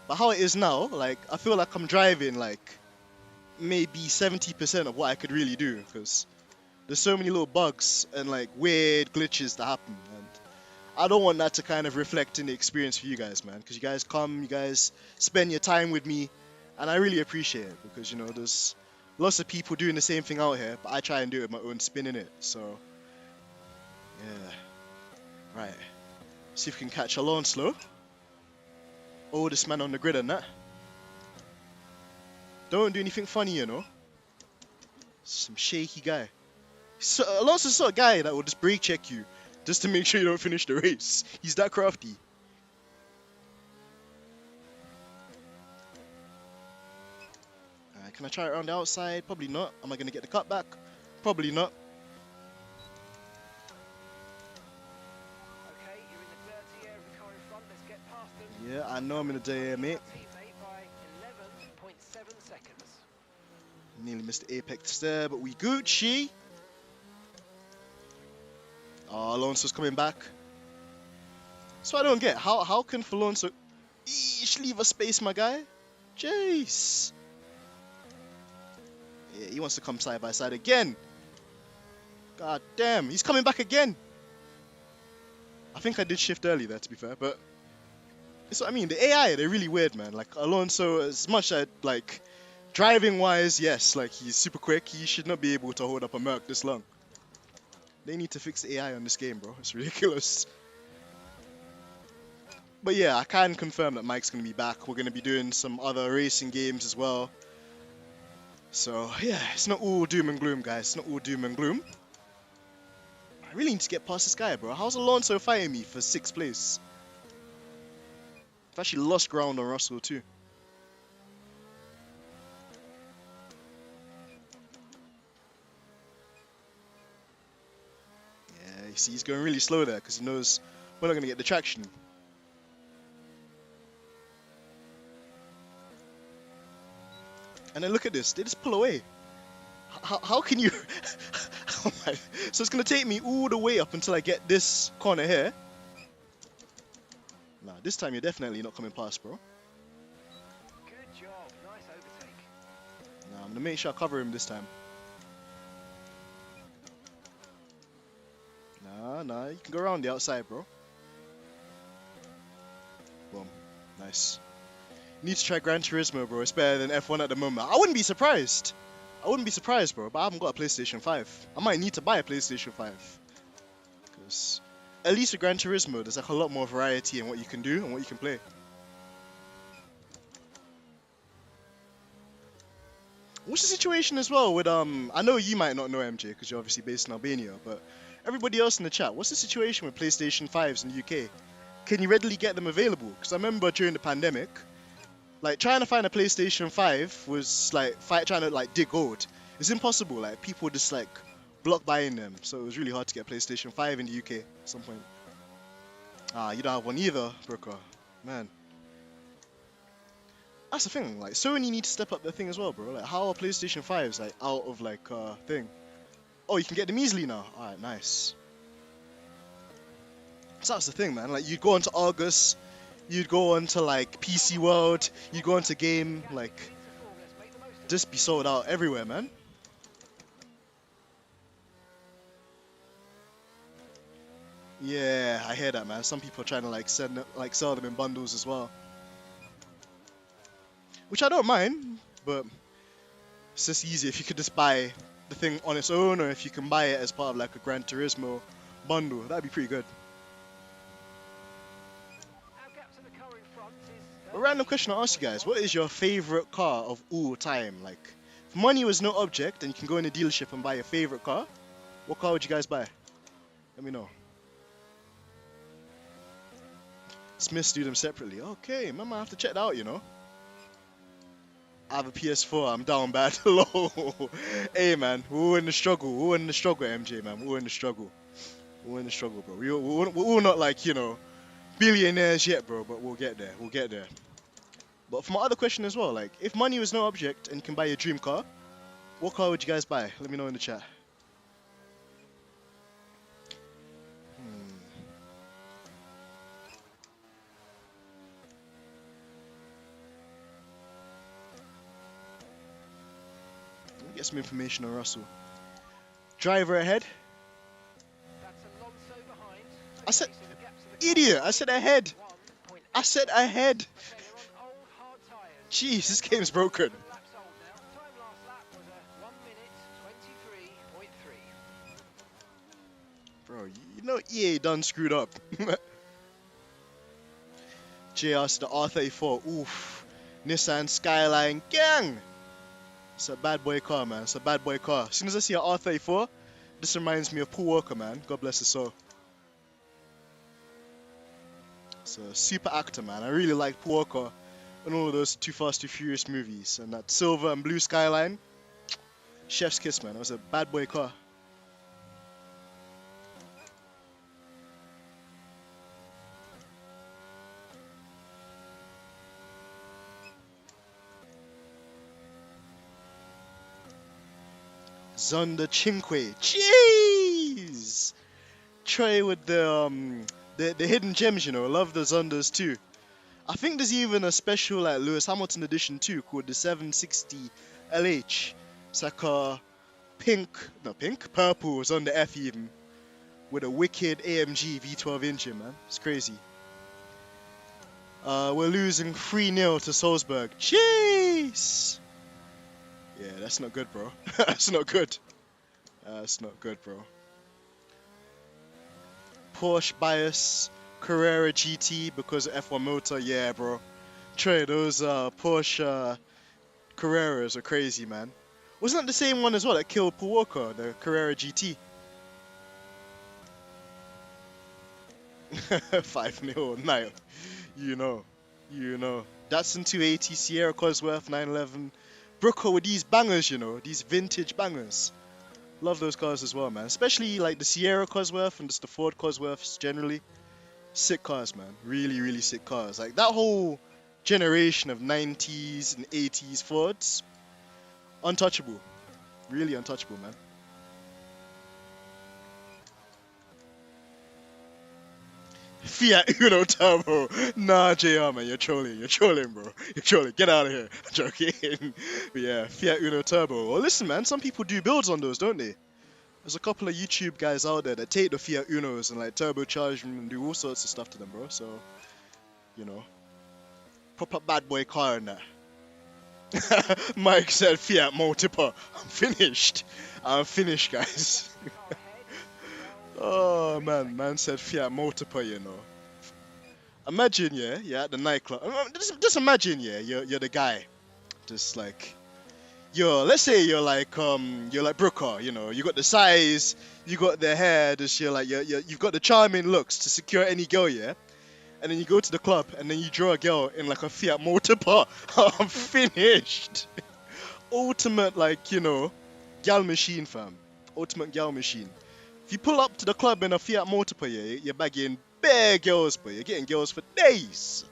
Speaker 2: But how it is now, like, I feel like I'm driving, like, maybe 70% of what I could really do. Because there's so many little bugs and, like, weird glitches that happen. And I don't want that to kind of reflect in the experience for you guys, man. Because you guys come, you guys spend your time with me. And I really appreciate it. Because, you know, there's lots of people doing the same thing out here. But I try and do it with my own spin in it. So, yeah. Right. See if we can catch Alonso. Oldest man on the grid and that. Don't do anything funny, you know. Some shaky guy. So, Alonso's the sort of guy that will just brake check you just to make sure you don't finish the race. He's that crafty. Can I try it around the outside? Probably not. Am I going to get the cut back? Probably not.
Speaker 3: Okay, you're in the dirty air of the car in front. Let's get past them.
Speaker 2: Yeah, I know I'm in the dirty air, mate.
Speaker 3: Teammate by 11.7 seconds.
Speaker 2: Nearly missed the apex there, but we Gucci. Oh, Alonso's coming back. So I don't get, how can Alonso eesh, leave a space, my guy? Jeez. Yeah, he wants to come side by side again. God damn, he's coming back again. I think I did shift early there, to be fair, but it's what I mean. The AI, they're really weird, man. Like Alonso, as much as like driving wise, yes, like he's super quick. He should not be able to hold up a Merc this long. They need to fix the AI on this game, bro. It's ridiculous. But yeah, I can confirm that Mike's going to be back. We're going to be doing some other racing games as well. So yeah, it's not all doom and gloom, guys. It's not all doom and gloom. I really need to get past this guy, bro. How's Alonso fighting me for 6th place? I've actually lost ground on Russell too. Yeah, you see, he's going really slow there because he knows we're not going to get the traction. And then look at this, they just pull away. How can you... Oh my... So it's going to take me all the way up until I get this corner here. Nah, this time you're definitely not coming past, bro.
Speaker 3: Good job, nice overtake.
Speaker 2: Nah, I'm going to make sure I cover him this time. Nah, you can go around the outside, bro. Boom, nice. Need to try Gran Turismo, bro. It's better than F1 at the moment. I wouldn't be surprised. I wouldn't be surprised, bro. But I haven't got a PlayStation 5. I might need to buy a PlayStation 5. Because at least with Gran Turismo, there's like a lot more variety in what you can do and what you can play. What's the situation as well with I know you might not know MJ because you're obviously based in Albania, but everybody else in the chat, what's the situation with PlayStation 5s in the UK? Can you readily get them available? Because I remember during the pandemic, like trying to find a PlayStation 5 was like trying to like dig gold. It's impossible. Like people just like block buying them, so it was really hard to get a PlayStation 5 in the UK at some point. Ah, you don't have one either, Brooker. Man. That's the thing, like Sony need to step up their thing as well, bro. Like how are PlayStation 5s like out of like thing? Oh, you can get them easily now. Alright, nice. So that's the thing, man. Like you'd go onto August, you'd go onto like PC World, you'd go onto Game, like just be sold out everywhere, man. Yeah, I hear that, man. Some people are trying to like sell them in bundles as well, which I don't mind, but it's just easier if you could just buy the thing on its own, or if you can buy it as part of like a Gran Turismo bundle. That'd be pretty good. A random question I ask you guys: what is your favorite car of all time? Like, if money was no object and you can go in a dealership and buy your favorite car, what car would you guys buy? Let me know. Smiths do them separately. Okay, man, I have to check that out, you know. I have a PS4, I'm down bad. Low. Hey, man, we're in the struggle. We're in the struggle, MJ, man. We're in the struggle. We're in the struggle, bro. We're all not like, you know, billionaires yet, bro, but we'll get there. We'll get there. But for my other question as well, like, if money was no object and you can buy your dream car, what car would you guys buy? Let me know in the chat. Let me get some information on Russell. Driver ahead. I said, idiot, I said ahead. I said ahead. Jeez, this game's broken. Bro, you know EA done screwed up. JR to the R34. Oof. Nissan Skyline gang. It's a bad boy car, man. It's a bad boy car. As soon as I see an R34, this reminds me of Paul Walker, man. God bless his soul. It's a super actor, man. I really like Paul Walker in all of those Too Fast, Too Furious movies. And that silver and blue Skyline. Chef's kiss, man. It was a bad boy car. Zonda Cinque. Jeez! Trey with the hidden gems, you know. Love the Zondas too. I think there's even a special like Lewis Hamilton edition too called the 760 LH. It's like a purple Zonda F even. With a wicked AMG V12 engine, man. It's crazy. We're losing 3-0 to Salzburg. Jeez! Yeah, that's not good, bro. That's not good. That's not good, bro. Porsche bias, Carrera GT because of F1 motor. Yeah, bro. Trey, those Porsche Carreras are crazy, man. Wasn't that the same one as well that killed Paul Walker, the Carrera GT? 5-0, 9. You know. Datsun 280, Sierra Cosworth, 911. Brooker with these bangers, you know, these vintage bangers. Love those cars as well, man. Especially like the Sierra Cosworth and just the Ford Cosworths generally. Sick cars, man. Really, really sick cars. Like that whole generation of 90s and 80s Fords. Untouchable. Really untouchable, man. Fiat Uno Turbo. Nah, JR, man, you're trolling. You're trolling, bro. You're trolling. Get out of here. I'm joking. But yeah, Fiat Uno Turbo. Well, listen, man, some people do builds on those, don't they? There's a couple of YouTube guys out there that take the Fiat Unos and like turbocharge them and do all sorts of stuff to them, bro. So, you know, proper bad boy car in that. Mike said Fiat Multiple. I'm finished. I'm finished, guys. Oh man said Fiat Multiple, you know. Imagine, you're at the nightclub. Just imagine, you're the guy. Just like, let's say you're like Brooker, you know, you got the size, you got the hair, this you're like you've got the charming looks to secure any girl, yeah. And then you go to the club and then you draw a girl in like a Fiat Multipla. I'm finished. Ultimate, like, you know, gal machine, fam. Ultimate gal machine. If you pull up to the club in a Fiat Multipla, yeah, you're bagging bare girls, boy. You're getting girls for days.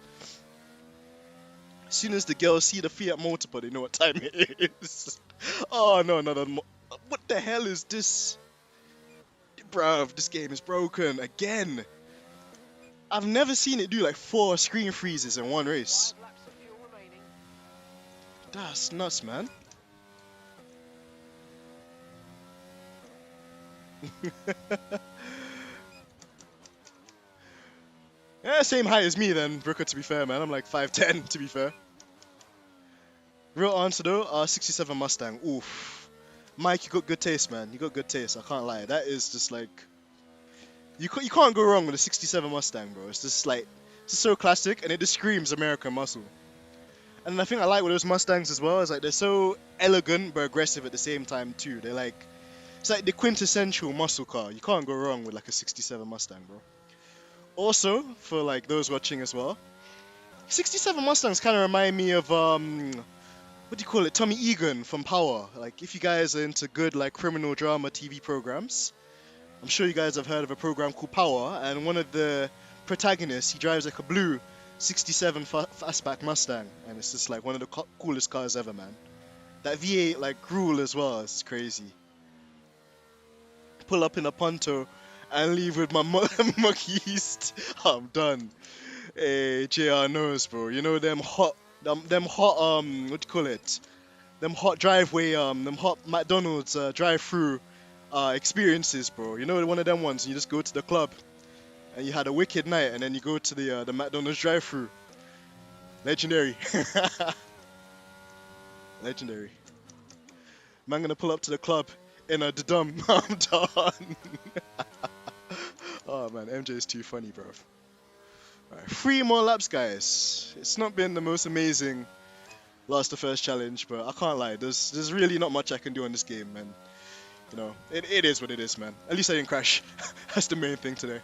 Speaker 2: As soon as the girls see the Fiat Multipla, they know what time it is. Oh, no. What the hell is this? Bruv, this game is broken again. I've never seen it do like 4 screen freezes in one race.
Speaker 3: 5 laps of fuel remaining.
Speaker 2: That's nuts, man. Yeah, same height as me then, Brooker, to be fair, man. I'm like 5'10", to be fair. Real answer though, 67 Mustang. Oof. Mike, you got good taste, man. You got good taste, I can't lie. That is just like... You can't go wrong with a 67 Mustang, bro. It's just like... It's just so classic, and it just screams American muscle. And the thing I like with those Mustangs as well is like they're so elegant but aggressive at the same time too. They're like... It's like the quintessential muscle car. You can't go wrong with like a 67 Mustang, bro. Also, for like those watching as well, 67 Mustangs kind of remind me of what do you call it, Tommy Egan from Power. Like if you guys are into good like criminal drama TV programs, I'm sure you guys have heard of a program called Power, and one of the protagonists, he drives like a blue 67 fastback Mustang, and it's just like one of the coolest cars ever, man. That V8 like rule as well, it's crazy. Pull up in a Punto and leave with my Monkey East. I'm done. Hey, JR knows, bro. You know them hot, what do you call it? Them hot driveway, them hot McDonald's drive-through experiences, bro. You know one of them ones. You just go to the club and you had a wicked night, and then you go to the McDonald's drive-through. Legendary. Legendary. Man, gonna pull up to the club in a dum. I'm done. Oh man, MJ is too funny, bro. Right, 3 more laps, guys. It's not been the most amazing last to first challenge, but I can't lie. There's really not much I can do on this game, and you know, it is what it is, man. At least I didn't crash. That's the main thing today.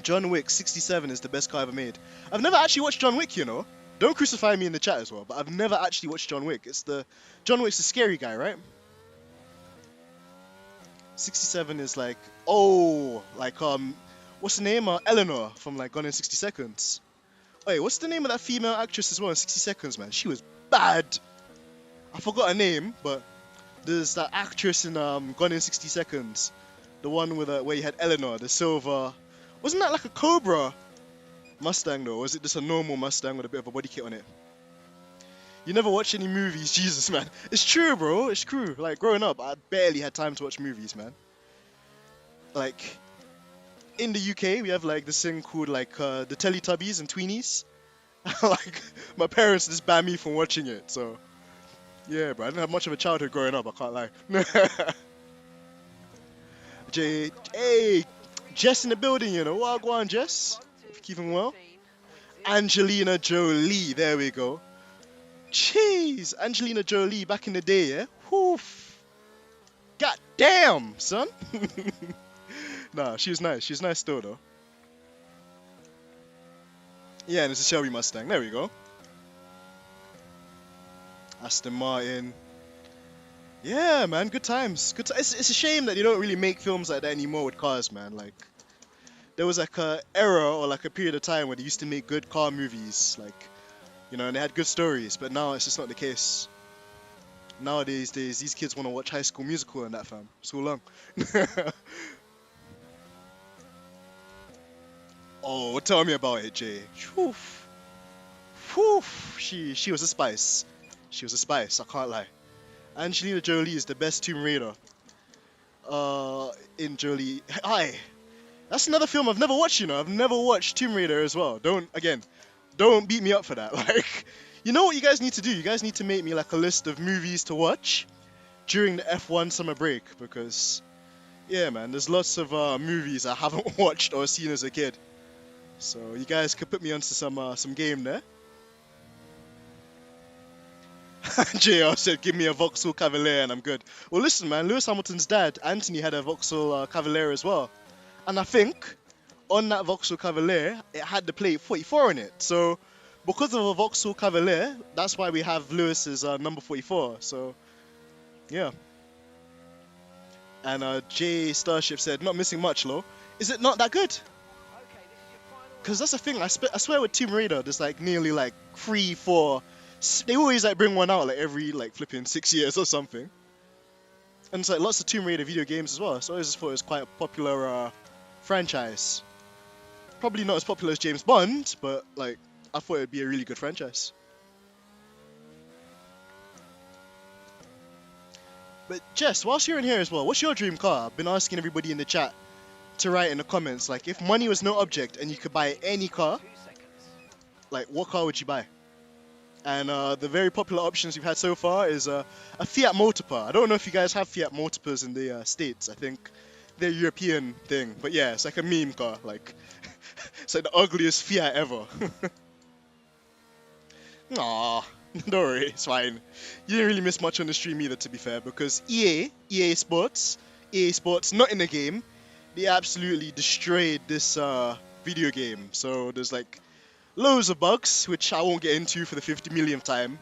Speaker 2: John Wick 67 is the best car ever made. I've never actually watched John Wick, you know. Don't crucify me in the chat as well, but I've never actually watched John Wick. John Wick's the scary guy, right? 67 is like, what's the name? Eleanor from like Gone in 60 Seconds. Wait, what's the name of that female actress as well in 60 Seconds, man? She was bad. I forgot her name, but there's that actress in Gone in 60 Seconds. The one with where you had Eleanor, the silver. Wasn't that like a Cobra Mustang though? Or was it just a normal Mustang with a bit of a body kit on it? You never watch any movies, Jesus, man. It's true, bro. It's true. Like, growing up, I barely had time to watch movies, man. Like, in the UK, we have, like, this thing called, like, the Teletubbies and Tweenies. Like, my parents just banned me from watching it, so... Yeah, bro. I didn't have much of a childhood growing up, I can't lie. Hey, Jess in the building, you know. Well, go on, Jess. If you're keeping well. Angelina Jolie. There we go. Jeez, Angelina Jolie back in the day, yeah? Woof. God damn, son. Nah, she was nice. She's nice still, though. Yeah, and it's a Shelby Mustang. There we go. Aston Martin. Yeah, man, good times. It's a shame that you don't really make films like that anymore with cars, man. Like, there was like a era or like a period of time where they used to make good car movies, like, you know, and they had good stories, but now it's just not the case. Nowadays, these kids want to watch High School Musical and that, fam. So long. Oh, tell me about it, Jay. Woof. Woof. She was a spice. She was a spice, I can't lie. Angelina Jolie is the best Tomb Raider. In Jolie. Hi. That's another film I've never watched, you know. I've never watched Tomb Raider as well. Don't beat me up for that. Like, you know what you guys need to do? You guys need to make me like a list of movies to watch during the F1 summer break, because, yeah, man, there's lots of movies I haven't watched or seen as a kid. So you guys could put me onto some game there. JR said, give me a Vauxhall Cavalier and I'm good. Well, listen, man, Lewis Hamilton's dad, Anthony, had a Vauxhall Cavalier as well. And I think on that Vauxhall Cavalier, it had the plate 44 in it. So, because of a Vauxhall Cavalier, that's why we have Lewis's number 44. So, yeah. And Jay Starship said, not missing much, Lo. Is it not that good? Because that's the thing, I swear with Tomb Raider, there's like nearly like 3, 4... They always like bring one out like every like flipping 6 years or something. And it's like lots of Tomb Raider video games as well. So I always just thought it was quite a popular franchise. Probably not as popular as James Bond, but like I thought it'd be a really good franchise. But Jess, whilst you're in here as well, what's your dream car? I've been asking everybody in the chat to write in the comments, like if money was no object and you could buy any car, like what car would you buy? And the very popular options we've had so far is a Fiat Multipa. I don't know if you guys have Fiat Multipas in the States. I think they're a European thing. But yeah, it's like a meme car. Like, it's like the ugliest Fiat ever. Aww, don't worry, it's fine. You didn't really miss much on the stream either, to be fair, because EA Sports, not in the game, they absolutely destroyed this video game. So there's like loads of bugs, which I won't get into for the 50 millionth time.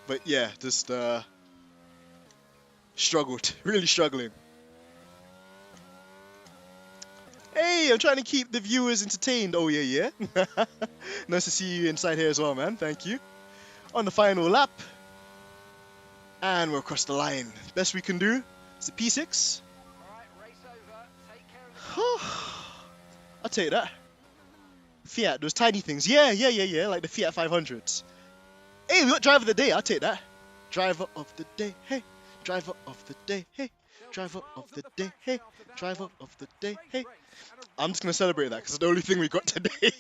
Speaker 2: But yeah, just struggled. Really struggling. Hey, I'm trying to keep the viewers entertained. Oh, yeah. Nice to see you inside here as well, man. Thank you. On the final lap. And we're across the line. Best we can do is a P6. I'll take that. Fiat, those tiny things. Yeah, like the Fiat 500s. Hey, we got driver of the day. I'll take that. Driver of the day, hey. Driver of the day, hey. Driver of the day, hey. Driver of the day, hey. I'm just going to celebrate that because it's the only thing we got today.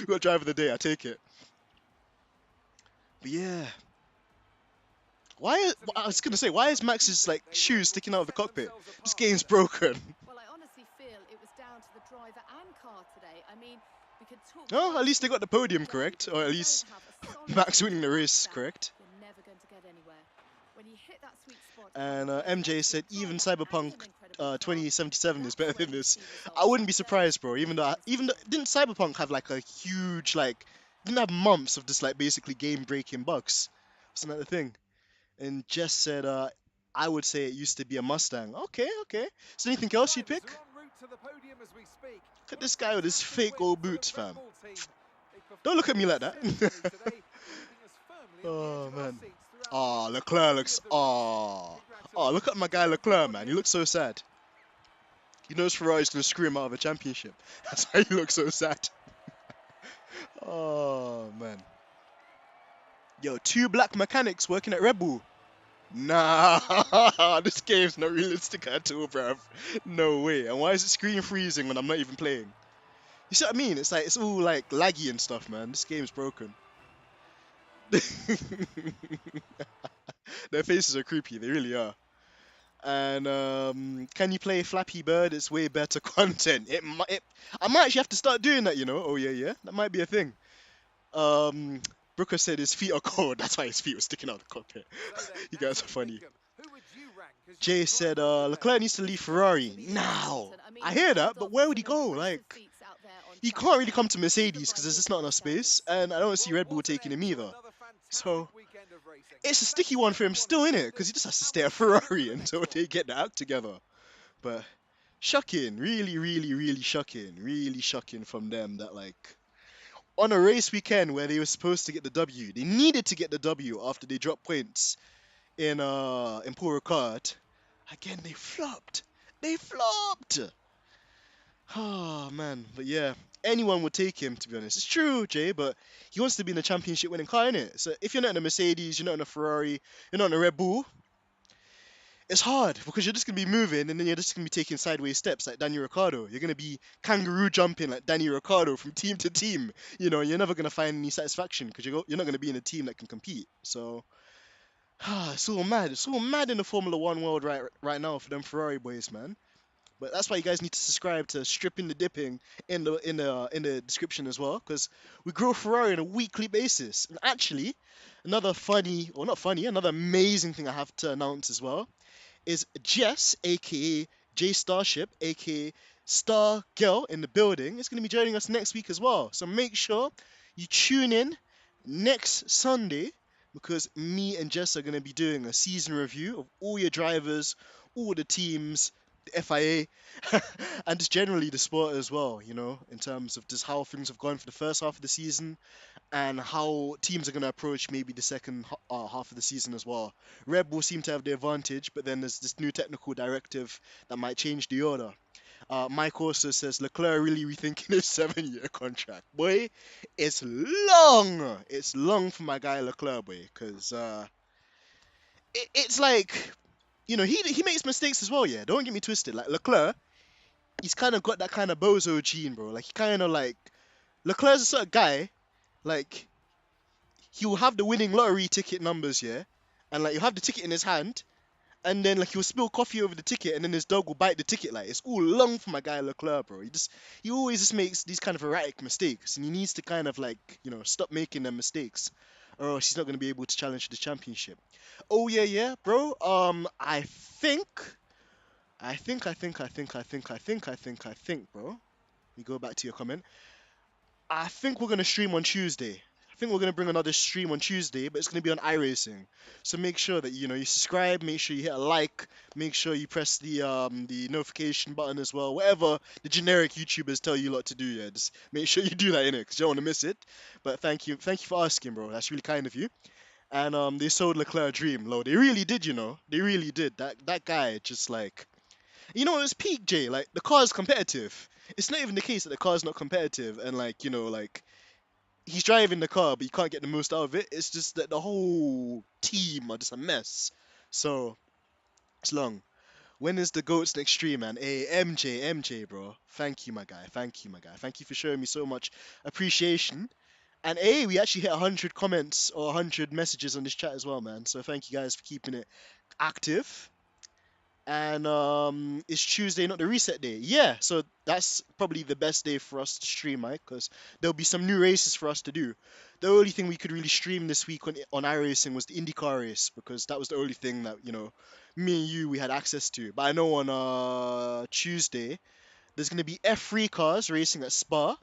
Speaker 2: We got driver of the day. I'll take it. But yeah. I was going to say, why is Max's like shoes sticking out of the cockpit? This game's broken.
Speaker 5: Well, I honestly feel it was down to the driver and car today. I mean, we could talk.
Speaker 2: Oh, at least they got the podium correct, or at least Max winning the race correct.
Speaker 5: You're never going to get anywhere. When you hit that sweet spot.
Speaker 2: And MJ said even Cyberpunk 2077 is better than this. I wouldn't be surprised, bro. Even though didn't Cyberpunk have like a huge didn't have months of just like basically game breaking bugs? Wasn't that the thing? And Jess said I would say it used to be a Mustang. Okay. Is there anything else you'd pick? Look at this guy with his fake old boots, fam. Don't look at me like that. Oh, man. Oh, Leclerc looks... Oh, look at my guy Leclerc, man. He looks so sad. He knows Ferrari's going to screw him out of a championship. That's why he looks so sad. Oh, man. Yo, 2 black mechanics working at Red Bull. Nah, this game's not realistic at all, bruv. No way. And why is it screen freezing when I'm not even playing? You see what I mean? It's like, it's all like laggy and stuff, man. This game's broken. Their faces are creepy, they really are. And can you play Flappy Bird? It's way better content. I might actually have to start doing that, you know. Oh yeah, that might be a thing. Brooker said his feet are cold. That's why his feet were sticking out of the cockpit. You guys are funny. Jay said Leclerc needs to leave Ferrari now. I hear that, but where would he go? Like, he can't really come to Mercedes because there's just not enough space, and I don't see Red Bull taking him either. So it's a sticky one for him still, innit? Because he just has to stay at Ferrari until they get the act together. But shocking, really shocking, really shocking from them that like on a race weekend where they were supposed to get the W, they needed to get the W after they dropped points in Paul Ricard. Again, they flopped. Oh man, but yeah, anyone would take him, to be honest. It's true, Jay, but he wants to be in a championship winning car, innit? So if you're not in a Mercedes, you're not in a Ferrari, you're not in a Red Bull, it's hard because you're just going to be moving and then you're just going to be taking sideways steps like Daniel Ricciardo. You're going to be kangaroo jumping like Daniel Ricciardo from team to team. You know, you're never going to find any satisfaction because you're not going to be in a team that can compete. So, it's all mad. It's all mad in the Formula One world right now for them Ferrari boys, man. But that's why you guys need to subscribe to Stripping the Dipping in the description as well, because we grow Ferrari on a weekly basis. And actually, another funny, or not funny, another amazing thing I have to announce as well is Jess, aka J Starship, aka Star Girl in the building, is going to be joining us next week as well. So make sure you tune in next Sunday because me and Jess are going to be doing a season review of all your drivers, all the teams, the FIA, and just generally the sport as well, in terms of just how things have gone for the first half of the season and how teams are going to approach maybe the second half of the season as well. Red Bull seem to have the advantage, but then there's this new technical directive that might change the order. Mike also says Leclerc really rethinking his 7-year contract. Boy, it's long. It's long for my guy Leclerc, boy, because it's like, he makes mistakes as well, yeah. Don't get me twisted. Like, Leclerc, he's kind of got that kind of bozo gene, bro. Like, he kind of like, Leclerc's a sort of guy, like, he'll have the winning lottery ticket numbers, yeah, and like he'll have the ticket in his hand, and then like he'll spill coffee over the ticket, and then his dog will bite the ticket. Like it's all long for my guy Leclerc, bro. He always just makes these kind of erratic mistakes, and he needs to kind of like stop making them mistakes, or else he's not gonna be able to challenge the championship. Oh yeah, yeah, bro. I think, bro. You go back to your comment. I think we're gonna stream on Tuesday. I think we're gonna bring another stream on Tuesday, but it's gonna be on iRacing. So make sure that you subscribe, make sure you hit a like, make sure you press the notification button as well. Whatever the generic YouTubers tell you lot to do, yeah, just make sure you do that in it, cause you don't want to miss it. But thank you for asking, bro. That's really kind of you. And they sold Leclerc a dream, low. They really did, They really did. That guy just like, it was peak J. Like the car is competitive. It's not even the case that the car is not competitive, and like like he's driving the car, but you can't get the most out of it. It's just that the whole team are just a mess. So it's long. When is the goats next stream, man? Hey, MJ, bro. Thank you, my guy. Thank you, my guy. Thank you for showing me so much appreciation. And hey, we actually hit 100 comments or 100 messages on this chat as well, man. So thank you guys for keeping it active. And it's Tuesday, not the reset day. Yeah, so that's probably the best day for us to stream, Mike, because there'll be some new races for us to do. The only thing we could really stream this week on iRacing was the IndyCar race, because that was the only thing that me and you we had access to. But I know on Tuesday there's gonna be F3 cars racing at Spa.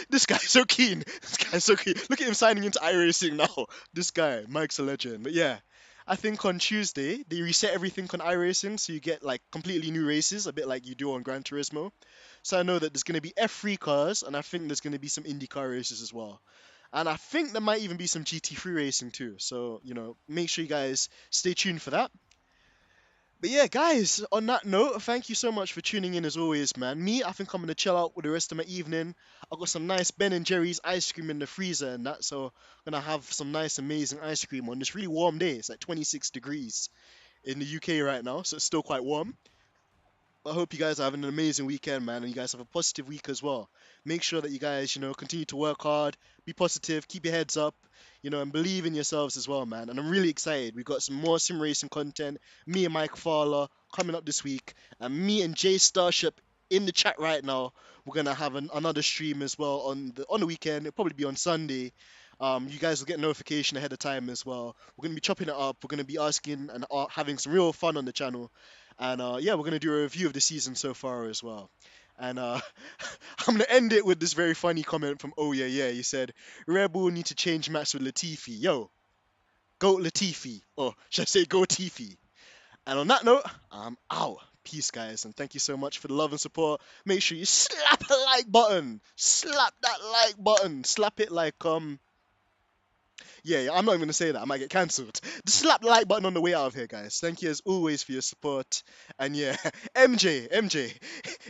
Speaker 2: This guy's so keen. This guy's so keen. Look at him signing into iRacing now. This guy, Mike's a legend. But yeah, I think on Tuesday they reset everything on iRacing, so you get like completely new races, a bit like you do on Gran Turismo. So I know that there's going to be F3 cars, and I think there's going to be some IndyCar races as well. And I think there might even be some GT3 racing too. So make sure you guys stay tuned for that. But yeah, guys, on that note, thank you so much for tuning in as always, man. Me, I think I'm gonna chill out with the rest of my evening. I've got some nice Ben and Jerry's ice cream in the freezer and that, so I'm gonna have some nice, amazing ice cream on this really warm day. It's like 26 degrees in the UK right now, so it's still quite warm. I hope you guys are having an amazing weekend, man, and you guys have a positive week as well. Make sure that you guys, continue to work hard, be positive, keep your heads up, and believe in yourselves as well, man. And I'm really excited. We've got some more sim racing content. Me and Mike Fowler coming up this week, and me and Jay Starship in the chat right now. We're gonna have another stream as well on the weekend. It'll probably be on Sunday. You guys will get notification ahead of time as well. We're gonna be chopping it up. We're gonna be asking and having some real fun on the channel. And yeah, we're gonna do a review of the season so far as well. And I'm gonna end it with this very funny comment from Oh Yeah Yeah. He said, "Red Bull need to change maps with Latifi. Yo, go Latifi, or should I say go Tifi?" And on that note, I'm out. Peace, guys, and thank you so much for the love and support. Make sure you slap a like button. Slap that like button. Slap it like yeah, I'm not even gonna say that. I might get cancelled. Just slap the like button on the way out of here, guys. Thank you as always for your support. And yeah, MJ,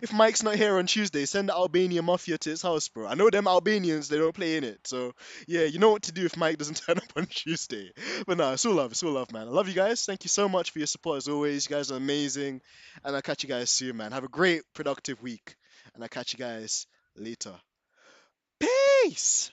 Speaker 2: if Mike's not here on Tuesday, send the Albanian mafia to his house, bro. I know them Albanians, they don't play in it. So yeah, you know what to do if Mike doesn't turn up on Tuesday. But nah, it's all love, man. I love you guys. Thank you so much for your support as always. You guys are amazing. And I'll catch you guys soon, man. Have a great, productive week. And I'll catch you guys later. Peace!